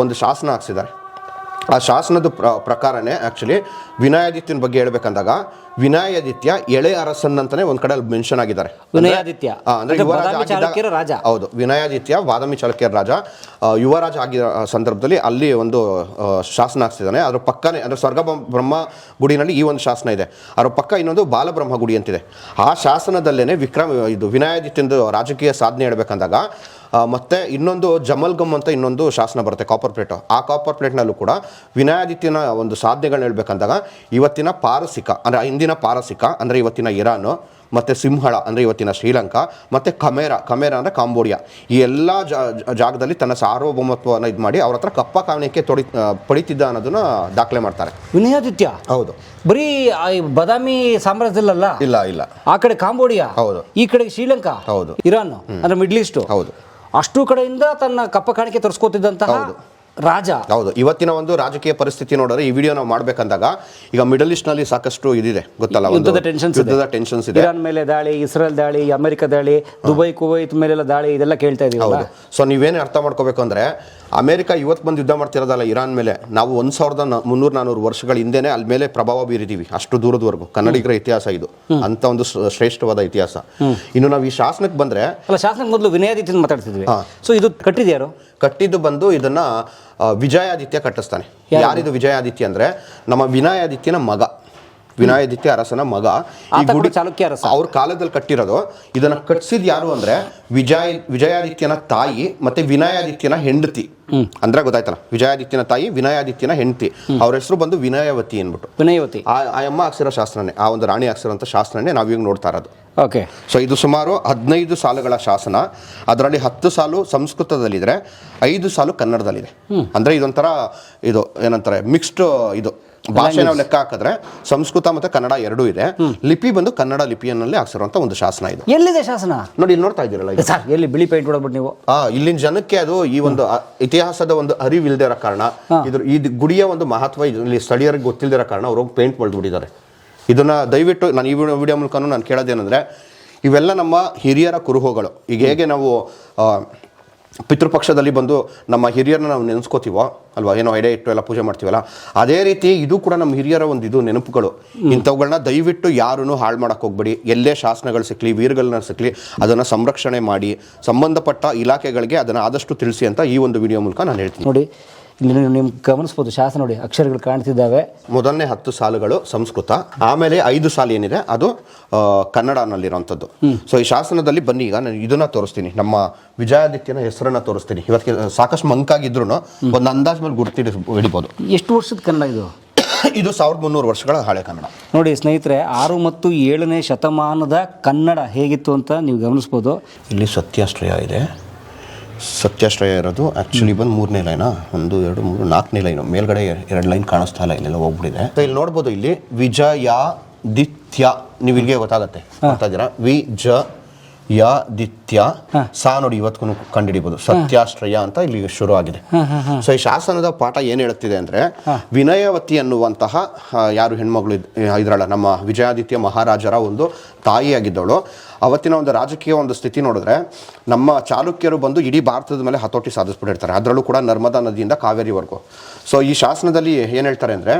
ಒಂದು ಶಾಸನ ಹಾಕ್ಸಿದ್ದಾರೆ. ಆ ಶಾಸನದ ಪ್ರಕಾರನೇ ಆಕ್ಚುಲಿ ವಿನಯಾದಿತ್ಯನ ಬಗ್ಗೆ ಹೇಳ್ಬೇಕಂದಾಗ ವಿನಯಾದಿತ್ಯ ಎಳೆ ಅರಸನ್ ಅಂತಾನೆ ಒಂದ್ ಕಡೆ ಮೆನ್ಷನ್ ಆಗಿದ್ದಾರೆ. ಹೌದು, ವಿನಯಾದಿತ್ಯ ಬಾದಾಮಿ ಚಾಲುಕ್ಯರ ರಾಜ, ಯುವರಾಜ ಆಗಿರೋ ಸಂದರ್ಭದಲ್ಲಿ ಅಲ್ಲಿ ಒಂದು ಶಾಸನ ಹಾಕ್ಸಿದ್ದಾನೆ. ಅದ್ರ ಪಕ್ಕನೇ ಅಂದ್ರೆ ಸ್ವರ್ಗ ಬ್ರಹ್ಮ ಗುಡಿನಲ್ಲಿ ಈ ಒಂದು ಶಾಸನ ಇದೆ, ಅದ್ರ ಪಕ್ಕ ಇನ್ನೊಂದು ಬಾಲಬ್ರಹ್ಮ ಗುಡಿ ಅಂತಿದೆ. ಆ ಶಾಸನದಲ್ಲೇನೆ ಇದು ವಿನಯಾದಿತ್ಯಂದು ರಾಜಕೀಯ ಸಾಧನೆ ಹೇಳ್ಬೇಕಂದಾಗ ಮತ್ತೆ ಇನ್ನೊಂದು ಜಮಲ್ಗಮ್ ಅಂತ ಇನ್ನೊಂದು ಶಾಸನ ಬರುತ್ತೆ, ಕಾಪರ್ ಪ್ಲೇಟ್. ಆ ಕಾಪರ್ ಪ್ಲೇಟ್ನಲ್ಲೂ ಕೂಡ ವಿನಯಾದಿತ್ಯನ ಒಂದು ಸಾಧನೆಗಳನ್ನ ಹೇಳ್ಬೇಕಂದಾಗ ಇವತ್ತಿನ ಪಾರಸಿಕ ಅಂದ್ರೆ ಹಿಂದಿನ ಪಾರಸಿಕ ಅಂದ್ರೆ ಇವತ್ತಿನ ಇರಾನ್, ಮತ್ತೆ ಸಿಂಹಳ ಅಂದ್ರೆ ಇವತ್ತಿನ ಶ್ರೀಲಂಕಾ, ಮತ್ತೆ ಕಮೇರಾ ಅಂದ್ರೆ ಕಾಂಬೋಡಿಯಾ, ಈ ಎಲ್ಲ ಜಾಗದಲ್ಲಿ ತನ್ನ ಸಾರ್ವಭೌಮತ್ವವನ್ನು ಇದು ಮಾಡಿ ಅವ್ರ ಹತ್ರ ಕಪ್ಪ ಕಾವಣಿಕೆ ಪಡಿತಿದ್ದ ಅನ್ನೋದನ್ನ ದಾಖಲೆ ಮಾಡ್ತಾರೆ. ವಿನಯಾದಿತ್ಯ ಹೌದು, ಬರೀ ಬಾದಾಮಿ ಸಾಮ್ರಾಜ್ಯದಲ್ಲ, ಇಲ್ಲ ಆ ಕಡೆ ಕಾಂಬೋಡಿಯಾ, ಹೌದು, ಈ ಕಡೆ ಶ್ರೀಲಂಕಾ, ಹೌದು, ಇರಾನ್ ಅಂದ್ರೆ ಮಿಡ್ಲ್ ಈಸ್ಟ್, ಹೌದು, ಅಷ್ಟು ಕಡೆಯಿಂದ ತನ್ನ ಕಪ್ಪ ಕಾಣಿಕೆ ತರಿಸ್ಕೋತಿದ್ದಂತಹ ರಾಜ. ಹೌದು, ಇವತ್ತಿನ ಒಂದು ರಾಜಕೀಯ ಪರಿಸ್ಥಿತಿ ನೋಡಿದ್ರೆ ಈ ವಿಡಿಯೋ ನಾವು ಮಾಡ್ಬೇಕಂದಾಗ ಈಗ ಮಿಡಲ್ ಈಸ್ಟ್ ನಲ್ಲಿ ಸಾಕಷ್ಟು ಇದಿದೆ ಗೊತ್ತಲ್ಲ, ಯುದ್ಧದ ಟೆನ್ಷನ್ಸ್ ಇದೆ. ಇರಾನ್ ಮೇಲೆ ದಾಳಿ, ಇಸ್ರೇಲ್ ದಾಳಿ, ಅಮೆರಿಕ ದಾಳಿ, ದುಬೈ ಕುವೈತ್ ಮೇಲೆಲ್ಲ ದಾಳಿ, ಇದೆಲ್ಲ ಕೇಳ್ತಾ ಇದೀವಿ. ಹೌದು. ಸೊ ನೀವೇನು ಅರ್ಥ ಮಾಡ್ಕೋಬೇಕು ಅಂದ್ರೆ ಅಮೆರಿಕ ಇವತ್ತು ಬಂದು ಯುದ್ಧ ಮಾಡ್ತಿರೋದಲ್ಲ ಇರಾನ್ ಮೇಲೆ, ನಾವು 1300-400 ವರ್ಷಗಳ ಹಿಂದೆನೆ ಅಲ್ಲಿ ಮೇಲೆ ಪ್ರಭಾವ ಬೀರಿದೀವಿ, ಅಷ್ಟು ದೂರದವರೆಗೂ. ಕನ್ನಡಿಗರ ಇತಿಹಾಸ ಇದು, ಅಂತ ಒಂದು ಶ್ರೇಷ್ಠವಾದ ಇತಿಹಾಸ. ಇನ್ನು ನಾವು ಈ ಶಾಸನಕ್ಕೆ ಬಂದ್ರೆ, ಶಾಸನಕ್ಕೆ ಮೊದಲು ವಿನಯಾದಿತ್ಯ ಮಾತಾಡ್ತಿದ್ವಿ. ಸೊ ಇದು ಕಟ್ಟಿದ್ಯಾರು? ಕಟ್ಟಿದ್ದು ಬಂದು ಇದನ್ನ ವಿಜಯಾದಿತ್ಯ ಕಟ್ಟಿಸ್ತಾನೆ. ಯಾರಿದು ವಿಜಯಾದಿತ್ಯ ಅಂದ್ರೆ ನಮ್ಮ ವಿನಯಾದಿತ್ಯನ ಮಗ, ವಿನಯಾದಿತ್ಯ ಅರಸನ ಮಗ. ಈ ಗುಡಿ ಚಾಲುಕ್ಯ ಅರಸ ಅವ್ರ ಕಾಲದಲ್ಲಿ ಕಟ್ಟಿರೋದು. ಇದನ್ನ ಕಟ್ಸಿದ್ ಯಾರು ಅಂದ್ರೆ ವಿಜಯಾದಿತ್ಯನ ತಾಯಿ ಮತ್ತೆ ವಿನಯಾದಿತ್ಯನ ಹೆಂಡತಿ. ಅಂದ್ರೆ ಗೊತ್ತಾಯ್ತಲ್ಲ, ವಿಜಯಾದಿತ್ಯನ ತಾಯಿ ವಿನಯಾದಿತ್ಯನ ಹೆಂಡತಿ, ಅವ್ರ ಹೆಸರು ಬಂದು ವಿನಯವತಿ ಅನ್ಬಿಟ್ಟು. ವಿನಯವತಿ ಆ ಅಮ್ಮ ಹಾಕ್ಸಿರೋ ಶಾಸನನೇ, ಆ ಒಂದು ರಾಣಿ ಹಾಕ್ಸಿರೋಂಥ ಶಾಸನನೇ ನಾವೀಗ ನೋಡ್ತಾ ಇರೋದು. ಓಕೆ. ಸೊ ಇದು ಸುಮಾರು 15 ಸಾಲುಗಳ ಶಾಸನ. ಅದರಲ್ಲಿ 10 ಸಾಲು ಸಂಸ್ಕೃತದಲ್ಲಿದ್ರೆ, 5 ಸಾಲು ಕನ್ನಡದಲ್ಲಿದೆ. ಅಂದ್ರೆ ಇದೊಂಥರ ಇದು ಏನಂತಾರೆ ಮಿಕ್ಸ್ಡ್ ಇದು ಭಾಷೆ. ನಾವು ಲೆಕ್ಕ ಹಾಕಿದ್ರೆ ಸಂಸ್ಕೃತ ಮತ್ತೆ ಕನ್ನಡ ಎರಡೂ ಇದೆ. ಲಿಪಿ ಬಂದು ಕನ್ನಡ ಲಿಪಿಯನ್ನಲ್ಲಿ ಹಾಕ್ಸಿರುವಂತ ಒಂದು ಶಾಸನ ಇದು. ಎಲ್ಲಿದೆ ಶಾಸನ? ನೋಡಿ ಇಲ್ಲಿ ನೋಡ್ತಾ ಇದ್ದೀರಲ್ಲ, ಎಲ್ಲಿ ಬಿಳಿ ಪೇಂಟ್ ಹೊಡೆದ್ಬಿಟ್ಟು ನೀವು. ಇಲ್ಲಿನ ಜನಕ್ಕೆ ಅದು ಈ ಒಂದು ಇತಿಹಾಸದ ಒಂದು ಅರಿವು ಇಲ್ಲದೆ ಇರೋ ಕಾರಣ, ಈ ಗುಡಿಯ ಒಂದು ಮಹತ್ವ ಇಲ್ಲಿ ಸ್ಥಳೀಯರಿಗೆ ಗೊತ್ತಿಲ್ಲದಿರೋ ಕಾರಣ ಅವರು ಪೇಂಟ್ ಹೊಡೆದ್ಬಿಟ್ಟಿದ್ದಾರೆ. ಇದನ್ನ ದಯವಿಟ್ಟು ನಾನು ಈ ವಿಡಿಯೋ ಮೂಲಕ ನಾನು ಕೇಳೋದೇನೆಂದ್ರೆ, ಇವೆಲ್ಲ ನಮ್ಮ ಹಿರಿಯರ ಕುರುಹುಗಳು. ಈಗ ಹೇಗೆ ನಾವು ಪಿತೃಪಕ್ಷದಲ್ಲಿ ಬಂದು ನಮ್ಮ ಹಿರಿಯರನ್ನ ನಾವು ನೆನೆಸ್ಕೋತೀವೋ ಅಲ್ವಾ, ಏನೋ ಎಡೆ ಇಟ್ಟು ಎಲ್ಲ ಪೂಜೆ ಮಾಡ್ತೀವಲ್ಲ, ಅದೇ ರೀತಿ ಇದು ಕೂಡ ನಮ್ಮ ಹಿರಿಯರ ಒಂದು ಇದು ನೆನಪುಗಳು. ಇಂಥವುಗಳನ್ನ ದಯವಿಟ್ಟು ಯಾರೂ ಹಾಳು ಮಾಡಕ್ಕೆ ಹೋಗ್ಬೇಡಿ. ಎಲ್ಲೇ ಶಾಸನಗಳು ಸಿಕ್ಕಲಿ, ವೀರಗಳನ್ನ ಸಿಕ್ಕಲಿ, ಅದನ್ನು ಸಂರಕ್ಷಣೆ ಮಾಡಿ ಸಂಬಂಧಪಟ್ಟ ಇಲಾಖೆಗಳಿಗೆ ಅದನ್ನು ಆದಷ್ಟು ತಿಳಿಸಿ ಅಂತ ಈ ಒಂದು ವಿಡಿಯೋ ಮೂಲಕ ನಾನು ಹೇಳ್ತೀನಿ. ನೋಡಿ ಇಲ್ಲಿ ನಿಮ್ಗೆ ಗಮನಿಸ್ಬೋದು, ಶಾಸನ ನೋಡಿ, ಅಕ್ಷರಗಳು ಕಾಣ್ತಿದ್ದಾವೆ. ಮೊದಲನೇ 10 ಸಾಲುಗಳು ಸಂಸ್ಕೃತ, ಆಮೇಲೆ 5 ಸಾಲು ಏನಿದೆ ಅದು ಕನ್ನಡನಲ್ಲಿರುವಂಥದ್ದು. ಸೊ ಈ ಶಾಸನದಲ್ಲಿ ಬನ್ನಿ, ಈಗ ನಾನು ಇದನ್ನ ತೋರಿಸ್ತೀನಿ, ನಮ್ಮ ವಿಜಯಾದಿತ್ಯನ ಹೆಸರನ್ನ ತೋರಿಸ್ತೀನಿ. ಇವತ್ತಿಗೆ ಸಾಕಷ್ಟು ಮಂಕಾಗಿದ್ರು ಒಂದು ಅಂದಾಜ್ ಮೇಲೆ ಹಿಡಿಬೋದು. ಎಷ್ಟು ವರ್ಷದ ಕನ್ನಡ ಇದು? ಇದು 1300 ವರ್ಷಗಳ ಹಳೆ ಕನ್ನಡ. ನೋಡಿ ಸ್ನೇಹಿತರೆ, 6 ಮತ್ತು 7ನೇ ಶತಮಾನದ ಕನ್ನಡ ಹೇಗಿತ್ತು ಅಂತ ನೀವು ಗಮನಿಸ್ಬೋದು. ಇಲ್ಲಿ ಸತ್ಯಾಶ್ರಯ ಇದೆ. ಸತ್ಯಾಶ್ರಯ ಇರೋದು ಆ್ಯಕ್ಚುಲಿ ಬಂದು 3ನೇ ಲೈನಾ, 1 2 3 4ನೇ ಲೈನು, ಮೇಲ್ಗಡೆ 2 ಲೈನ್ ಕಾಣಿಸ್ತಾ ಇಲ್ಲ, ಇಲ್ಲೆಲ್ಲ ಹೋಗ್ಬಿಟ್ಟಿದೆ. ಇಲ್ಲಿ ನೋಡ್ಬೋದು, ಇಲ್ಲಿ ವಿಜಯಾದಿತ್ಯ, ನೀವು ಇಲ್ಲಿಗೆ ಗೊತ್ತಾಗತ್ತೆ ಅಂತ ಇದ್ದೀರಾ, ವಿಜಯಾದಿತ್ಯ ಸಾ ನೋಡಿ ಇವತ್ತು ಕಂಡುಹಿಡಿಬೋದು, ಸತ್ಯಾಶ್ರಯ ಅಂತ ಇಲ್ಲಿ ಶುರು ಆಗಿದೆ. ಸೊ ಈ ಶಾಸನದ ಪಾಠ ಏನು ಹೇಳುತ್ತಿದೆ ಅಂದ್ರೆ, ವಿನಯವತಿ ಅನ್ನುವಂತಹ ಯಾರು ಹೆಣ್ಮಗಳು ಇದ್ರಲ್ಲ, ನಮ್ಮ ವಿಜಯಾದಿತ್ಯ ಮಹಾರಾಜರ ಒಂದು ತಾಯಿಯಾಗಿದ್ದವಳು. ಅವತ್ತಿನ ಒಂದು ರಾಜಕೀಯ ಒಂದು ಸ್ಥಿತಿ ನೋಡಿದ್ರೆ, ನಮ್ಮ ಚಾಲುಕ್ಯರು ಬಂದು ಇಡೀ ಭಾರತದ ಮೇಲೆ ಹತೋಟಿ ಸಾಧಿಸ್ಬಿಟ್ಟಿರ್ತಾರೆ, ಅದರಲ್ಲೂ ಕೂಡ ನರ್ಮದಾ ನದಿಯಿಂದ ಕಾವೇರಿವರೆಗೂ. ಸೊ ಈ ಶಾಸನದಲ್ಲಿ ಏನು ಹೇಳ್ತಾರೆ ಅಂದರೆ,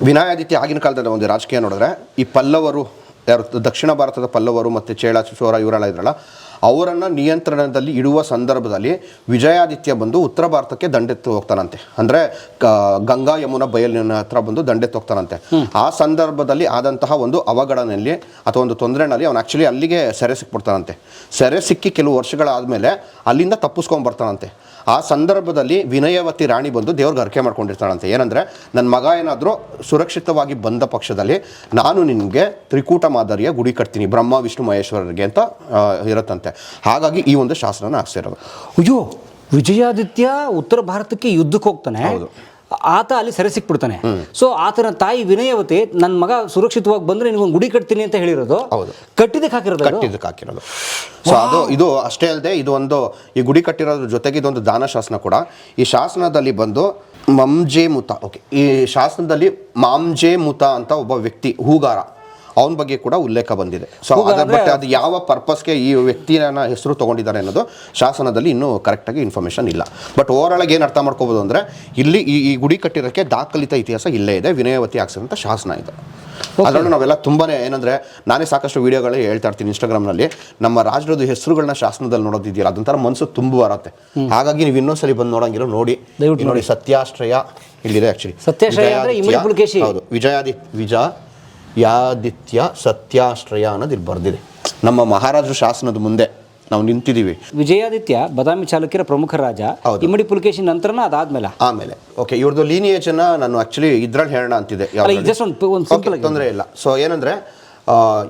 ವಿನಯಾದಿತ್ಯ ಆಗಿನ ಕಾಲದ ಒಂದು ರಾಜಕೀಯ ನೋಡಿದ್ರೆ, ಈ ಪಲ್ಲವರು ಯಾರು ದಕ್ಷಿಣ ಭಾರತದ ಪಲ್ಲವರು ಮತ್ತು ಚೇಳ ಚೋರ ಇವರೆಲ್ಲ ಇದ್ರಲ್ಲ, ಅವರನ್ನು ನಿಯಂತ್ರಣದಲ್ಲಿ ಇಡುವ ಸಂದರ್ಭದಲ್ಲಿ ವಿಜಯಾದಿತ್ಯ ಬಂದು ಉತ್ತರ ಭಾರತಕ್ಕೆ ದಂಡೆತ್ತು ಹೋಗ್ತಾನಂತೆ. ಅಂದರೆ ಗಂಗಾ ಯಮುನಾ ಬಯಲಿನ ಹತ್ರ ಬಂದು ದಂಡೆತ್ತು ಹೋಗ್ತಾನಂತೆ. ಆ ಸಂದರ್ಭದಲ್ಲಿ ಆದಂತಹ ಒಂದು ಅವಘಡನಲ್ಲಿ ಅಥವಾ ಒಂದು ತೊಂದರೆನಲ್ಲಿ ಅವನು ಆ್ಯಕ್ಚುಲಿ ಅಲ್ಲಿಗೆ ಸೆರೆ ಸಿಕ್ಬಿಡ್ತಾನಂತೆ. ಸೆರೆ ಸಿಕ್ಕಿ ಕೆಲವು ವರ್ಷಗಳಾದಮೇಲೆ ಅಲ್ಲಿಂದ ತಪ್ಪಿಸ್ಕೊಂಡು ಬರ್ತಾನಂತೆ. ಆ ಸಂದರ್ಭದಲ್ಲಿ ವಿನಯವತಿ ರಾಣಿ ಬಂದು ದೇವ್ರಿಗೆ ಹರಕೆ ಮಾಡ್ಕೊಂಡಿರ್ತಾಳಂತೆ. ಏನಂದರೆ, ನನ್ನ ಮಗ ಏನಾದರೂ ಸುರಕ್ಷಿತವಾಗಿ ಬಂದ ಪಕ್ಷದಲ್ಲಿ ನಾನು ನಿನಗೆ ತ್ರಿಕೂಟ ಮಾದರಿಯ ಗುಡಿ ಕಟ್ತೀನಿ, ಬ್ರಹ್ಮ ವಿಷ್ಣು ಮಹೇಶ್ವರರಿಗೆ ಅಂತ ಇರುತ್ತಂತೆ. ಹಾಗಾಗಿ ಈ ಒಂದು ಶಾಸನ ಹಾಕ್ಸಿರೋದು. ಅಯ್ಯೋ, ವಿಜಯಾದಿತ್ಯ ಉತ್ತರ ಭಾರತಕ್ಕೆ ಯುದ್ಧಕ್ಕೆ ಹೋಗ್ತಾನೆ. ಹೌದು. ಆತ ಅಲ್ಲಿ ಸೆರೆ ಸಿಕ್ಬಿಡ್ತಾನೆ. ಸೊ ಆತನ ತಾಯಿ ವಿನಯವತಿ ನನ್ನ ಮಗ ಸುರಕ್ಷಿತವಾಗಿ ಬಂದ್ರೆ ನೀವು ಗುಡಿ ಕಟ್ತೀನಿ ಅಂತ ಹೇಳಿರೋದು. ಹೌದು. ಕಟ್ಟಿದ್ದಕ್ಕೆ ಹಾಕಿರೋದು. ಸೊ ಇದು ಅಷ್ಟೇ ಅಲ್ಲದೆ ಇದು ಒಂದು ಈ ಗುಡಿ ಕಟ್ಟಿರೋದ್ರ ಜೊತೆಗೆ ಇದೊಂದು ದಾನ ಶಾಸನ ಕೂಡ. ಈ ಶಾಸನದಲ್ಲಿ ಬಂದು ಮಂಜೆ ಮುತ, ಓಕೆ, ಈ ಶಾಸನದಲ್ಲಿ ಮಾಂಜೆ ಮುತ ಅಂತ ಒಬ್ಬ ವ್ಯಕ್ತಿ ಹೂಗಾರ, ಅವನ ಬಗ್ಗೆ ಕೂಡ ಉಲ್ಲೇಖ ಬಂದಿದೆ. ಸೊ ಬಟ್ ಅದು ಯಾವ ಪರ್ಪಸ್ಗೆ ಈ ವ್ಯಕ್ತಿನ ಹೆಸರು ತಗೊಂಡಿದ್ದಾರೆ ಅನ್ನೋದು ಶಾಸನದಲ್ಲಿ ಇನ್ನೂ ಕರೆಕ್ಟಾಗಿ ಇನ್ಫಾರ್ಮೇಷನ್ ಇಲ್ಲ. ಬಟ್ ಓವರ್ ಆಗಿ ಏನು ಅರ್ಥ ಮಾಡ್ಕೋಬೋದು ಅಂದರೆ ಇಲ್ಲಿ ಈ ಗುಡಿ ಕಟ್ಟಿರೋಕ್ಕೆ ದಾಖಲಿತ ಇತಿಹಾಸ ಇಲ್ಲೇ ಇದೆ, ವಿನಯವತಿ ಹಾಕ್ಸಿದಂಥ ಶಾಸನ ಇದೆ. ಅದರಲ್ಲೂ ನಾವೆಲ್ಲ ತುಂಬಾ ಏನಂದರೆ ನಾನೇ ಸಾಕಷ್ಟು ವೀಡಿಯೋಗಳು ಹೇಳ್ತಾ ಇರ್ತೀನಿ ಇನ್ಸ್ಟಾಗ್ರಾಮ್ನಲ್ಲಿ, ನಮ್ಮ ರಾಜ್ಯದ ಹೆಸರುಗಳನ್ನ ಶಾಸನದಲ್ಲಿ ನೋಡೋದಿದೆಯಲ್ಲ ಅದೊಂಥರ ಮನಸ್ಸು ತುಂಬ ಬರುತ್ತೆ. ಹಾಗಾಗಿ ನೀವು ಇನ್ನೊಂದ್ಸಲಿ ಬಂದು ನೋಡಂಗಿರೋ ನೋಡಿ ಸತ್ಯಾಶ್ರಯ ಇಲ್ಲಿದೆ. ಆ್ಯಕ್ಚುಲಿ ಹೌದು, ವಿಜಯಾದಿತ್ಯ ಸತ್ಯಾಶ್ರಯ ಅನ್ನೋದು ಇಲ್ಲಿ ಬರೆದಿದೆ. ನಮ್ಮ ಮಹಾರಾಜರು ಶಾಸನದ ಮುಂದೆ ನಾವು ನಿಂತಿದ್ದೀವಿ. ವಿಜಯಾದಿತ್ಯ ಬಾದಾಮಿ ಚಾಲುಕ್ಯರ ಪ್ರಮುಖ ರಾಜ, ಇಮ್ಮಡಿ ಪುಲಕೇಶಿ ನಂತರನ ಆಮೇಲೆ ಓಕೆ, ಇವ್ರದ್ದು ಲೀನಿಯೇಜ್ ಅನ್ನ ನಾನು ಆಕ್ಚುಲಿ ಇದ್ರಲ್ಲಿ ಹೇಳೋಣ ಅಂತಿದೆ, ತೊಂದರೆ ಇಲ್ಲ. ಸೊ ಏನಂದ್ರೆ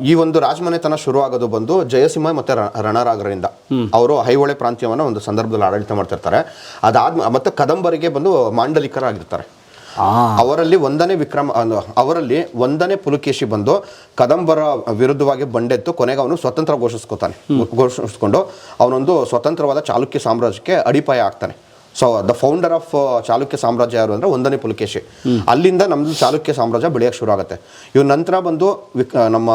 ಈ ಒಂದು ರಾಜಮನೆತನ ಶುರು ಆಗೋದು ಬಂದು ಜಯಸಿಂಹ ಮತ್ತೆ ರಣರಾಗರಿಂದ. ಅವರು ಐಹೊಳೆ ಪ್ರಾಂತ್ಯವನ್ನ ಒಂದು ಸಂದರ್ಭದಲ್ಲಿ ಆಡಳಿತ ಮಾಡ್ತಿರ್ತಾರೆ. ಮತ್ತೆ ಕದಂಬರಿಗೆ ಬಂದು ಮಾಂಡಲಿಕರಾಗಿರ್ತಾರೆ. ಅವರಲ್ಲಿ ಒಂದನೇ ಪುಲಕೇಶಿ ಬಂದು ಕದಂಬರ ವಿರುದ್ಧವಾಗಿ ಬಂಡೆತ್ತು ಕೊನೆಗೆ ಅವನು ಸ್ವತಂತ್ರ ಘೋಷಿಸ್ಕೊಂಡು ಅವನೊಂದು ಸ್ವತಂತ್ರವಾದ ಚಾಲುಕ್ಯ ಸಾಮ್ರಾಜ್ಯಕ್ಕೆ ಅಡಿಪಾಯ ಆಗ್ತಾನೆ. So the founder of Chalukya ಸಾಮ್ರಾಜ್ಯ ಯಾರು ಅಂದರೆ ಒಂದನೇ ಪುಲಕೇಶಿ. ಅಲ್ಲಿಂದ ನಮ್ಮದು ಚಾಲುಕ್ಯ ಸಾಮ್ರಾಜ್ಯ ಬೆಳೆಯೋಕ್ಕೆ ಶುರು ಆಗುತ್ತೆ. ಇವ್ರ ನಂತರ ಬಂದು ನಮ್ಮ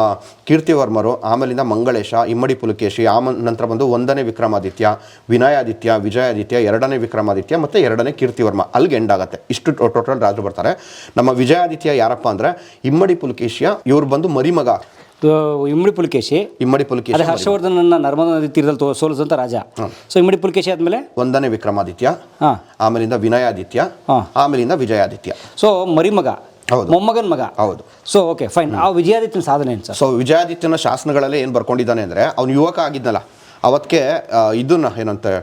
ಕೀರ್ತಿವರ್ಮರು, ಆಮೇಲಿಂದ ಮಂಗಳೇಶ, ಇಮ್ಮಡಿ ಪುಲಕೇಶಿ, ನಂತರ ಬಂದು ಒಂದನೇ ವಿಕ್ರಮಾದಿತ್ಯ, ವಿನಯಾದಿತ್ಯ, ವಿಜಯಾದಿತ್ಯ, ಎರಡನೇ ವಿಕ್ರಮಾದಿತ್ಯ ಮತ್ತು ಎರಡನೇ ಕೀರ್ತಿವರ್ಮ, ಅಲ್ಲಿಗೆ ಎಂಡ್ ಆಗುತ್ತೆ. ಇಷ್ಟು ಟೋಟಲ್ ರಾಜರು ಬರ್ತಾರೆ. ನಮ್ಮ ವಿಜಯಾದಿತ್ಯ ಯಾರಪ್ಪ ಅಂದರೆ ಇಮ್ಮಡಿ ಪುಲಕೇಶಿಯ, ಇವ್ರು ಬಂದು ಮರಿಮಗ ಇಮ್ಮಡಿ ಪುಲಕೇಶಿ ಹರ್ಷವರ್ಧನ ನರ್ಮದಾ ನದಿ ತೀರದಲ್ಲಿ ಸೋಲಿಸಿದಂತ ರಾಜ. ಸೊ ಇಮ್ಮಡಿ ಪುಲಕೇಶಿ ಆದ್ಮೇಲೆ ಒಂದನೇ ವಿಕ್ರಮಾದಿತ್ಯ, ಆಮೇಲಿಂದ ವಿನಯಾದಿತ್ಯ, ಆಮೇಲಿಂದ ವಿಜಯಾದಿತ್ಯ. ಸೊ ಮರಿಮಗ, ಮೊಮ್ಮಗನ್ ಮಗ. ಹೌದು. So okay fine. ಆ ವಿಜಯಾದಿತ್ಯನ ಸಾಧನೆ ಏನು ಸರ್? ಸೊ ವಿಜಯಾದಿತ್ಯನ ಶಾಸನಗಳಲ್ಲಿ ಏನು ಬರ್ಕೊಂಡಿದ್ದಾನೆ ಅಂದರೆ ಅವನು ಯುವಕ ಆಗಿದ್ನಲ್ಲ, ಅವತ್ತಿಗೆ ಇದನ್ನ ಏನಂತಾರೆ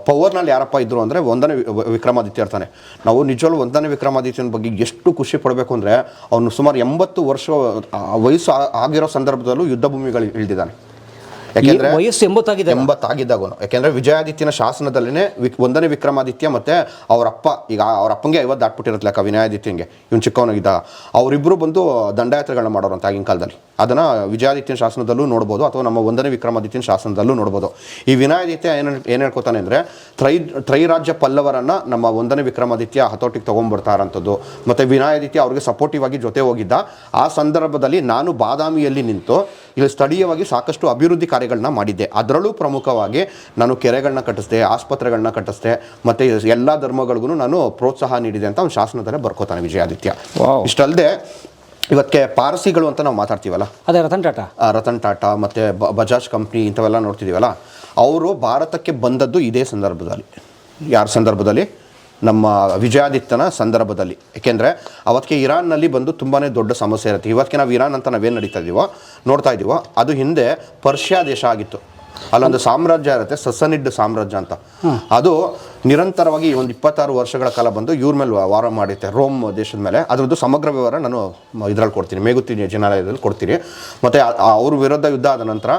ಪವರ್ನಲ್ಲಿ ಯಾರಪ್ಪ ಇದ್ರು ಅಂದರೆ ಒಂದನೇ ವಿಕ್ರಮಾದಿತ್ಯ ಇರ್ತಾನೆ. ನಾವು ನಿಜವಾಗ್ಲೂ ಒಂದನೇ ವಿಕ್ರಮಾದಿತ್ಯನ ಬಗ್ಗೆ ಎಷ್ಟು ಖುಷಿ ಪಡಬೇಕು ಅಂದರೆ ಅವನು ಸುಮಾರು 80 ವರ್ಷ ವಯಸ್ಸು ಆಗಿರೋ ಸಂದರ್ಭದಲ್ಲೂ ಯುದ್ಧ ಭೂಮಿಗಳು ಇಳಿದಿದ್ದಾನೆ. ಯಾಕೆಂದ್ರೆ ವಯಸ್ಸು 80 ಆಗಿದ್ದಾಗನು. ಯಾಕೆಂದ್ರೆ ವಿಜಯಾದಿತ್ಯನ ಶಾಸನದಲ್ಲೇ ಒಂದನೇ ವಿಕ್ರಮಾದಿತ್ಯ ಮತ್ತೆ ಅವರಪ್ಪ, ಈಗ ಅವ್ರ ಅಪ್ಪಂಗೆ 50 ದಾಟ್ಬಿಟ್ಟಿರುತ್ತೆ ಲೆಕ್ಕ, ವಿನಯಾದಿತ್ಯಂಗೆ ಇವನು ಚಿಕ್ಕವನಾಗಿದ್ದ. ಅವರಿಬ್ಬರು ಬಂದು ದಂಡಯಾತ್ರೆಗಳನ್ನ ಮಾಡೋರು ಅಂತ ಆಗಿನ ಕಾಲದಲ್ಲಿ. ಅದನ್ನು ವಿಜಯಾದಿತ್ಯನ ಶಾಸನದಲ್ಲೂ ನೋಡ್ಬೋದು, ಅಥವಾ ನಮ್ಮ ಒಂದನೇ ವಿಕ್ರಮಾದಿತ್ಯನ ಶಾಸನದಲ್ಲೂ ನೋಡ್ಬೋದು. ಈ ವಿನಯಾದಿತ್ಯ ಏನು ಹೇಳ್ಕೊತಾನೆ ಅಂದರೆ ತ್ರೈರಾಜ್ಯ ಪಲ್ಲವರನ್ನು ನಮ್ಮ ಒಂದನೇ ವಿಕ್ರಮಾದಿತ್ಯ ಹತೋಟಿಗೆ ತೊಗೊಂಡ್ಬರ್ತಾರಂಥದ್ದು. ಮತ್ತು ವಿನಯಾದಿತ್ಯ ಅವ್ರಿಗೆ ಸಪೋರ್ಟಿವ್ ಆಗಿ ಜೊತೆ ಹೋಗಿದ್ದ. ಆ ಸಂದರ್ಭದಲ್ಲಿ ನಾನು ಬಾದಾಮಿಯಲ್ಲಿ ನಿಂತು ಇಲ್ಲಿ ಸ್ಥಳೀಯವಾಗಿ ಸಾಕಷ್ಟು ಅಭಿವೃದ್ಧಿ ಕಾರ್ಯಗಳನ್ನ ಮಾಡಿದ್ದೆ. ಅದರಲ್ಲೂ ಪ್ರಮುಖವಾಗಿ ನಾನು ಕೆರೆಗಳನ್ನ ಕಟ್ಟಿಸಿದೆ, ಆಸ್ಪತ್ರೆಗಳನ್ನ ಕಟ್ಟಿಸಿದೆ, ಮತ್ತು ಎಲ್ಲ ಧರ್ಮಗಳಿಗೂ ನಾನು ಪ್ರೋತ್ಸಾಹ ನೀಡಿದೆ ಅಂತ ಒಂದು ಶಾಸನದಲ್ಲೇ ಬರ್ಕೋತಾನೆ ವಿಜಯಾದಿತ್ಯ. ಇಷ್ಟಲ್ಲದೆ ಇವತ್ತಿಗೆ ಪಾರಸಿಗಳು ಅಂತ ನಾವು ಮಾತಾಡ್ತೀವಲ್ಲ, ಅದೇ ರತನ್ ಟಾಟಾ ಮತ್ತು ಬಜಾಜ್ ಕಂಪ್ನಿ ಇಂಥವೆಲ್ಲ ನೋಡ್ತಿದ್ದೀವಲ್ಲ, ಅವರು ಭಾರತಕ್ಕೆ ಬಂದದ್ದು ಇದೇ ಸಂದರ್ಭದಲ್ಲಿ. ಯಾರ ಸಂದರ್ಭದಲ್ಲಿ? ನಮ್ಮ ವಿಜಯಾದಿತ್ಯನ ಸಂದರ್ಭದಲ್ಲಿ. ಏಕೆಂದರೆ ಅವತ್ತಿಗೆ ಇರಾನ್ನಲ್ಲಿ ಬಂದು ತುಂಬಾ ದೊಡ್ಡ ಸಮಸ್ಯೆ ಇರುತ್ತೆ. ಇವತ್ತಿಗೆ ನಾವು ಇರಾನ್ ಅಂತ ನಾವೇನು ನೋಡ್ತಾ ಇದ್ದೀವೋ ಅದು ಹಿಂದೆ ಪರ್ಷಿಯಾ ದೇಶ ಆಗಿತ್ತು. ಅಲ್ಲೊಂದು ಸಾಮ್ರಾಜ್ಯ ಇರುತ್ತೆ, ಸಸನಿಡ್ ಸಾಮ್ರಾಜ್ಯ ಅಂತ. ಅದು ನಿರಂತರವಾಗಿ ಒಂದು 26 ವರ್ಷಗಳ ಕಾಲ ಬಂದು ಇವ್ರ ಮೇಲೆ ವಾರ ಮಾಡಿತ್ತೆ, ರೋಮ್ ದೇಶದ ಮೇಲೆ. ಅದರದ್ದು ಸಮಗ್ರ ವಿವರ ನಾನು ಇದರಲ್ಲಿ ಕೊಡ್ತೀನಿ, ಮೇಗುತಿ ಜಿನಾಲಯದಲ್ಲಿ ಕೊಡ್ತೀನಿ. ಮತ್ತು ಅವ್ರ ವಿರುದ್ಧ ಯುದ್ಧ ಆದ ನಂತರ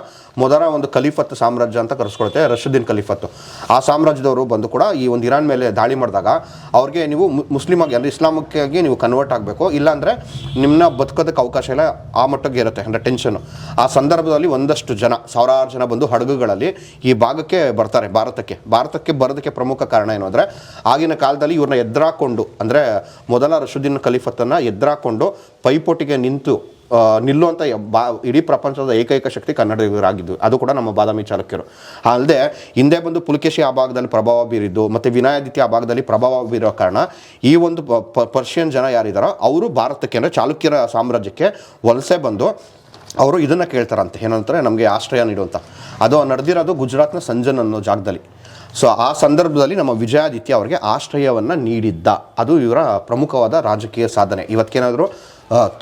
ಮೊದಲ ಒಂದು ಖಲೀಫತ್ ಸಾಮ್ರಾಜ್ಯ ಅಂತ ಕರೆಸ್ಕೊಳುತ್ತೆ, ರಶೀದಿನ್ ಖಲೀಫತ್ತು. ಆ ಸಾಮ್ರಾಜ್ಯದವರು ಬಂದು ಕೂಡ ಈ ಒಂದು ಇರಾನ್ ಮೇಲೆ ದಾಳಿ ಮಾಡಿದಾಗ ಅವ್ರಿಗೆ ನೀವು ಮುಸ್ಲಿಮ್ ಆಗಿ ಅಂದರೆ ಇಸ್ಲಾಮಕ್ಕಾಗಿ ನೀವು ಕನ್ವರ್ಟ್ ಆಗಬೇಕು, ಇಲ್ಲಾಂದರೆ ನಿಮ್ಮನ್ನ ಬದುಕೋದಕ್ಕೆ ಅವಕಾಶ ಇಲ್ಲ, ಆ ಮಟ್ಟಿಗೆ ಇರುತ್ತೆ ಅಂದರೆ ಟೆನ್ಷನು. ಆ ಸಂದರ್ಭದಲ್ಲಿ ಒಂದಷ್ಟು ಜನ, ಸಾವಿರಾರು ಜನ ಬಂದು ಹಡಗುಗಳಲ್ಲಿ ಈ ಭಾಗಕ್ಕೆ ಬರ್ತಾರೆ, ಭಾರತಕ್ಕೆ ಬರೋದಕ್ಕೆ ಪ್ರಮುಖ ಕಾರಣ ಏನು ಅಂದರೆ ಆಗಿನ ಕಾಲದಲ್ಲಿ ಇವ್ರನ್ನ ಎದುರಾಕೊಂಡು, ಅಂದರೆ ಮೊದಲ ರಶೀದಿನ್ ಖಲೀಫತ್ತನ್ನು ಎದುರಾಕೊಂಡು ಪೈಪೋಟಿಗೆ ನಿಲ್ಲುವಂಥ ಇಡೀ ಪ್ರಪಂಚದ ಏಕೈಕ ಶಕ್ತಿ ಕನ್ನಡಿಗರಾಗಿದ್ದು. ಅದು ಕೂಡ ನಮ್ಮ ಬಾದಾಮಿ ಚಾಲುಕ್ಯರು. ಅಲ್ಲದೆ ಹಿಂದೆ ಬಂದು ಪುಲಕೇಶಿ ಆ ಭಾಗದಲ್ಲಿ ಪ್ರಭಾವ ಬೀರಿದ್ದು, ಮತ್ತು ವಿನಯಾದಿತ್ಯ ಆ ಭಾಗದಲ್ಲಿ ಪ್ರಭಾವ ಬೀರೋ ಕಾರಣ ಈ ಒಂದು ಪರ್ಷಿಯನ್ ಜನ ಯಾರಿದ್ದಾರೋ ಅವರು ಭಾರತಕ್ಕೆ ಅಂದರೆ ಚಾಲುಕ್ಯರ ಸಾಮ್ರಾಜ್ಯಕ್ಕೆ ವಲಸೆ ಬಂದು ಅವರು ಇದನ್ನು ಕೇಳ್ತಾರಂತೆ, ಏನಂತಾರೆ ನಮಗೆ ಆಶ್ರಯ ನೀಡುವಂಥ. ಅದು ನಡೆದಿರೋದು ಗುಜರಾತ್ನ ಸಂಜನ್ ಅನ್ನೋ ಜಾಗದಲ್ಲಿ. ಸೊ ಆ ಸಂದರ್ಭದಲ್ಲಿ ನಮ್ಮ ವಿಜಯಾದಿತ್ಯ ಅವರಿಗೆ ಆಶ್ರಯವನ್ನು ನೀಡಿದ್ದ. ಅದು ಇವರ ಪ್ರಮುಖವಾದ ರಾಜಕೀಯ ಸಾಧನೆ. ಇವತ್ತೇನಾದರೂ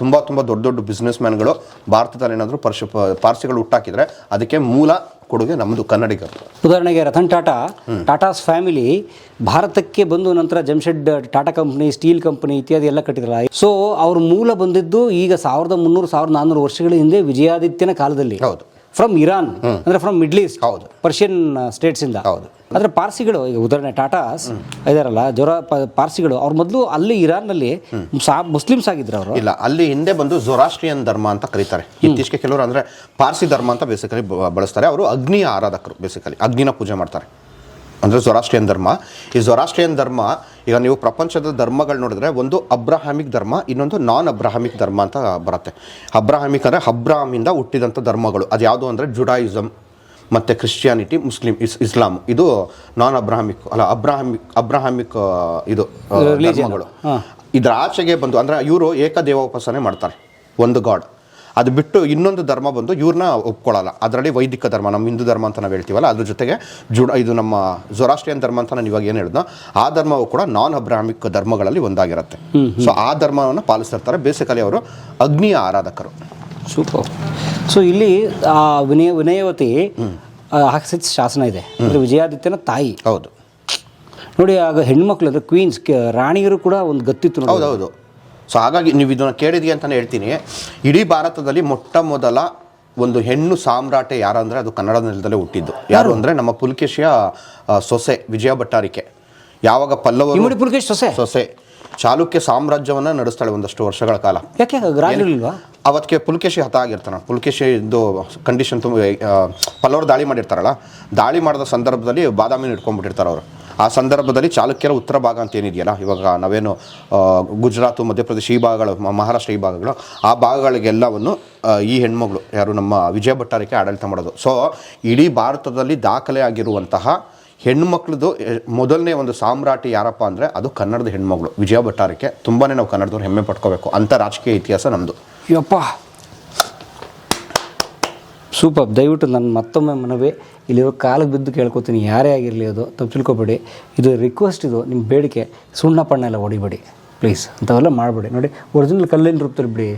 ತುಂಬ ದೊಡ್ಡ ಬಿಸ್ನೆಸ್ ಮ್ಯಾನ್ಗಳು ಭಾರತದಲ್ಲಿ ಏನಾದರೂ ಪಾರ್ಸಿಗಳು ಹುಟ್ಟಾಕಿದ್ರೆ ಅದಕ್ಕೆ ಮೂಲ ಕೊಡುಗೆ ನಮ್ಮದು ಕನ್ನಡಿಗರು. ಉದಾಹರಣೆಗೆ ರತನ್ ಟಾಟಾಸ್ ಫ್ಯಾಮಿಲಿ ಭಾರತಕ್ಕೆ ಬಂದು ನಂತರ Jamshed Tata company, steel company ಇತ್ಯಾದಿ ಎಲ್ಲ ಕಟ್ಟಿದ್ರಲ್ಲ. ಸೊ ಅವ್ರ ಮೂಲ ಬಂದಿದ್ದು ಈಗ 1300-1400 ವರ್ಷಗಳ ಹಿಂದೆ ವಿಜಯಾದಿತ್ಯನ ಕಾಲದಲ್ಲಿ. ಹೌದು. ಫ್ರಮ್ ಇರಾನ್ ಅಂದ್ರೆ ಫ್ರಮ್ ಮಿಡ್ಲ್ ಈಸ್ಟ್, ಹೌದು. ಪರ್ಷಿಯನ್ ಸ್ಟೇಟ್ಸ್ ಇಂದ. ಹೌದು. ಆದ್ರೆ ಪಾರ್ಸಿಗಳು, ಈಗ ಉದಾಹರಣೆ ಟಾಟಾಸ್ ಇದಾರಲ್ಲ, ಪಾರ್ಸಿಗಳು ಅವ್ರು ಮೊದಲು ಅಲ್ಲಿ ಇರಾನ್ನಲ್ಲಿ ಮುಸ್ಲಿಮ್ಸ್ ಆಗಿದ್ರು ಅವರು. ಇಲ್ಲ, ಅಲ್ಲಿ ಹಿಂದೆ ಬಂದು ಜೊರಾಸ್ಟ್ರಿಯನ್ ಧರ್ಮ ಅಂತ ಕರೀತಾರೆ. ಇತ್ತೀಚೆಗೆ ಕೆಲವರು ಅಂದ್ರೆ ಪಾರ್ಸಿ ಧರ್ಮ ಅಂತ ಬೇಸಿಕಲಿ ಬಳಸ್ತಾರೆ. ಅವರು ಅಗ್ನಿಯ ಆರಾಧಕರು, ಬೇಸಿಕಲಿ ಅಗ್ನಿನ ಪೂಜೆ ಮಾಡ್ತಾರೆ, ಅಂದರೆ ಜೊರಾಸ್ಟ್ರಿಯನ್ ಧರ್ಮ. ಈ ಜೊರಾಸ್ಟ್ರಿಯನ್ ಧರ್ಮ, ಈಗ ನೀವು ಪ್ರಪಂಚದ ಧರ್ಮಗಳು ನೋಡಿದ್ರೆ ಒಂದು ಅಬ್ರಹಾಮಿಕ್ ಧರ್ಮ, ಇನ್ನೊಂದು ನಾನ್ ಅಬ್ರಹಾಮಿಕ್ ಧರ್ಮ ಅಂತ ಬರುತ್ತೆ. ಅಬ್ರಹಾಮಿಕ್ ಅಂದರೆ ಅಬ್ರಹಾಮಿಂದ ಹುಟ್ಟಿದಂಥ ಧರ್ಮಗಳು. ಅದು ಯಾವುದು ಅಂದರೆ ಜುಡಾಯಿಸಮ್ ಮತ್ತು ಕ್ರಿಶ್ಚಿಯಾನಿಟಿ, ಇಸ್ಲಾಂ. ಇದು ನಾನ್ ಅಬ್ರಹಾಮಿಕ್ ಅಲ್ಲ, ಅಬ್ರಹಾಮಿಕ್ ಇದು ಧರ್ಮಗಳು. ಇದ್ರ ಆಚೆಗೆ ಬಂದು ಅಂದರೆ ಇವರು ಏಕದೇವೋಪಾಸನೆ ಮಾಡ್ತಾರೆ, ಒಂದು ಗಾಡ್. ಅದು ಬಿಟ್ಟು ಇನ್ನೊಂದು ಧರ್ಮ ಬಂದು ಇವ್ರನ್ನ ಒಪ್ಕೊಳ್ಳಲ್ಲ. ಅದರಲ್ಲಿ ವೈದಿಕ ಧರ್ಮ, ನಮ್ಮ ಹಿಂದೂ ಧರ್ಮ ಅಂತ ನಾವು ಹೇಳ್ತೀವಲ್ಲ, ಅದ್ರ ಜೊತೆಗೆ ಇದು ನಮ್ಮ ಜೊರಾಸ್ಟ್ರಿಯನ್ ಧರ್ಮ ಅಂತ ನಾನು ಇವಾಗ ಏನು ಹೇಳಿದ್ನೋ ಆ ಧರ್ಮವು ಕೂಡ ನಾನ್ ಅಬ್ರಾಹ್ಮಿಕ್ ಧರ್ಮಗಳಲ್ಲಿ ಒಂದಾಗಿರುತ್ತೆ. ಸೊ ಆ ಧರ್ಮವನ್ನು ಪಾಲಿಸ್ತಿರ್ತಾರೆ. ಬೇಸಿಕಲಿ ಅವರು ಅಗ್ನಿಯ ಆರಾಧಕರು. ಸೂಪರ್. ಸೊ ಇಲ್ಲಿ ವಿನಯವತಿ ಹಾಕ್ಸಿದ ಶಾಸನ ಇದೆ, ಅಂದರೆ ವಿಜಯಾದಿತ್ಯನ ತಾಯಿ. ಹೌದು ನೋಡಿ, ಆಗ ಹೆಣ್ಮಕ್ಳು ಅಂದರೆ ಕ್ವೀನ್ಸ್, ರಾಣಿಯರು ಕೂಡ ಒಂದು ಗತ್ತಿತ್ತು. ಹೌದೌದು. ಸೊ ಹಾಗಾಗಿ ನೀವು ಇದನ್ನು ಕೇಳಿದ್ರಿ ಅಂತಲೇ ಹೇಳ್ತೀನಿ. ಇಡೀ ಭಾರತದಲ್ಲಿ ಮೊಟ್ಟ ಮೊದಲ ಒಂದು ಹೆಣ್ಣು ಸಾಮ್ರಾಟೆ ಯಾರು ಅಂದರೆ ಅದು ಕನ್ನಡ ನೆಲದಲ್ಲೇ ಹುಟ್ಟಿದ್ದು. ಯಾರು ಅಂದರೆ ನಮ್ಮ ಪುಲಕೇಶಿಯ ಸೊಸೆ ವಿಜಯ ಭಟ್ಟಾರಿಕೆ. ಯಾವಾಗ ಪಲ್ಲವರು ಪುಲಕೇಶಿ ಸೊಸೆ ಚಾಲುಕ್ಯ ಸಾಮ್ರಾಜ್ಯವನ್ನು ನಡೆಸ್ತಾಳೆ ಒಂದಷ್ಟು ವರ್ಷಗಳ ಕಾಲ. ಯಾಕೆ ರಾಜರಿಲ್ವಾ? ಅವತ್ತಿಗೆ ಪುಲಕೇಶಿ ಹತ ಆಗಿರ್ತಾನೆ. ಪುಲಕೇಶಿ ಇದು ಕಂಡೀಷನ್ ತುಂಬ ಪಲ್ಲವರು ದಾಳಿ ಮಾಡಿರ್ತಾರಲ್ಲ, ದಾಳಿ ಮಾಡಿದ ಸಂದರ್ಭದಲ್ಲಿ ಬಾದಾಮಿನ ಇಟ್ಕೊಂಡ್ಬಿಟ್ಟಿರ್ತಾರೆ ಅವರು. ಆ ಸಂದರ್ಭದಲ್ಲಿ ಚಾಲುಕ್ಯರ ಉತ್ತರ ಭಾಗ ಅಂತ ಏನಿದೆಯಲ್ಲ, ಇವಾಗ ನಾವೇನು ಗುಜರಾತು, ಮಧ್ಯಪ್ರದೇಶ ಈ ಭಾಗಗಳು, ಮಹಾರಾಷ್ಟ್ರ ಈ ಭಾಗಗಳು, ಆ ಭಾಗಗಳಿಗೆಲ್ಲವನ್ನು ಈ ಹೆಣ್ಮಗಳು ಯಾರು ನಮ್ಮ ವಿಜಯ ಭಟ್ಟಾರಿಕೆ ಆಡಳಿತ ಮಾಡೋದು. ಸೊ ಇಡೀ ಭಾರತದಲ್ಲಿ ದಾಖಲೆ ಆಗಿರುವಂತಹ ಹೆಣ್ಮಕ್ಳದ್ದು ಮೊದಲನೇ ಒಂದು ಸಾಮ್ರಾಟಿ ಯಾರಪ್ಪ ಅಂದರೆ ಅದು ಕನ್ನಡದ ಹೆಣ್ಮಗಳು ವಿಜಯ ಭಟ್ಟಾರಿಕೆ. ತುಂಬಾ ನಾವು ಕನ್ನಡದವ್ರು ಹೆಮ್ಮೆ ಪಡ್ಕೋಬೇಕು ಅಂತ ರಾಜಕೀಯ ಇತಿಹಾಸ ನಮ್ಮದು. ಯಪ್ಪ, ಸೂಪರ್. ದಯವಿಟ್ಟು ನನ್ನ ಮತ್ತೊಮ್ಮೆ ಮನವಿ, ಇಲ್ಲಿರೋ ಕಾಲಿಗೆ ಬಿದ್ದು ಕೇಳ್ಕೊತೀನಿ, ಯಾರೇ ಆಗಿರಲಿ ಅದು ತಪ್ಪು ತಿಳ್ಕೊಬೇಡಿ. ಇದು ರಿಕ್ವೆಸ್ಟ್, ಇದು ನಿಮ್ಮ ಬೇಡಿಕೆ. ಸುಣ್ಣ ಪಣ್ಣ ಎಲ್ಲ ಹೊಡಿಬೇಡಿ ಪ್ಲೀಸ್, ಅಂಥವೆಲ್ಲ ಮಾಡಬೇಡಿ. ನೋಡಿ, ಒರಿಜಿನಲ್ ಕಲ್ಲಿನ ರೂಪದಲ್ಲಿ ಬಿಡಿ.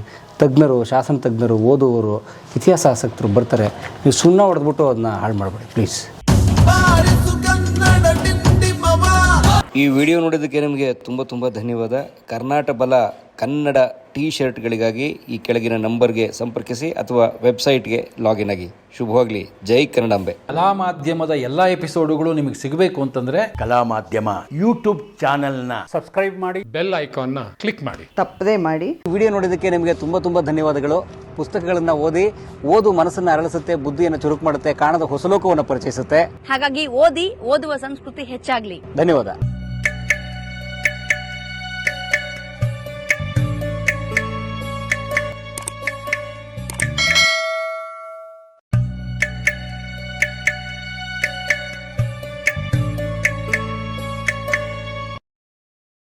ತಜ್ಞರು, ಶಾಸನ ತಜ್ಞರು, ಓದುವವರು, ಇತಿಹಾಸ ಆಸಕ್ತರು ಬರ್ತಾರೆ. ನೀವು ಸುಣ್ಣ ಹೊಡೆದ್ಬಿಟ್ಟು ಅದನ್ನ ಹಾಳು ಮಾಡಬೇಡಿ ಪ್ಲೀಸ್. ಈ ವಿಡಿಯೋ ನೋಡೋದಕ್ಕೆ ನಿಮಗೆ ತುಂಬ ಧನ್ಯವಾದ. ಕರ್ನಾಟಕ ಬಲ ಕನ್ನಡ ಟೀ ಶರ್ಟ್ಗಳಿಗಾಗಿ ಈ ಕೆಳಗಿನ ನಂಬರ್ಗೆ ಸಂಪರ್ಕಿಸಿ ಅಥವಾ ವೆಬ್ಸೈಟ್ಗೆ ಲಾಗಿನ್ ಆಗಿ. ಶುಭವಾಗಲಿ. ಜೈ ಕನ್ನಡಾಂಬೆ. ಕಲಾ ಮಾಧ್ಯಮದ ಎಲ್ಲ ಎಪಿಸೋಡುಗಳು ನಿಮಗೆ ಸಿಗಬೇಕು ಅಂತಂದ್ರೆ ಕಲಾ ಮಾಧ್ಯಮ ಯೂಟ್ಯೂಬ್ ಚಾನೆಲ್ನ ಸಬ್ಸ್ಕ್ರೈಬ್ ಮಾಡಿ, ಬೆಲ್ ಐಕಾನ್ನ ಕ್ಲಿಕ್ ಮಾಡಿ, ತಪ್ಪದೇ ಮಾಡಿ. ವಿಡಿಯೋ ನೋಡೋದಕ್ಕೆ ನಿಮಗೆ ತುಂಬ ಧನ್ಯವಾದಗಳು. ಪುಸ್ತಕಗಳನ್ನು ಓದು ಮನಸ್ಸನ್ನು ಅರಳಿಸುತ್ತೆ, ಬುದ್ಧಿಯನ್ನು ಚುರುಕು ಮಾಡುತ್ತೆ, ಕಾಣದ ಹೊಸ ಲೋಕವನ್ನು ಪರಿಚಯಿಸುತ್ತೆ. ಹಾಗಾಗಿ ಓದುವ ಸಂಸ್ಕೃತಿ ಹೆಚ್ಚಾಗ್ಲಿ. ಧನ್ಯವಾದ.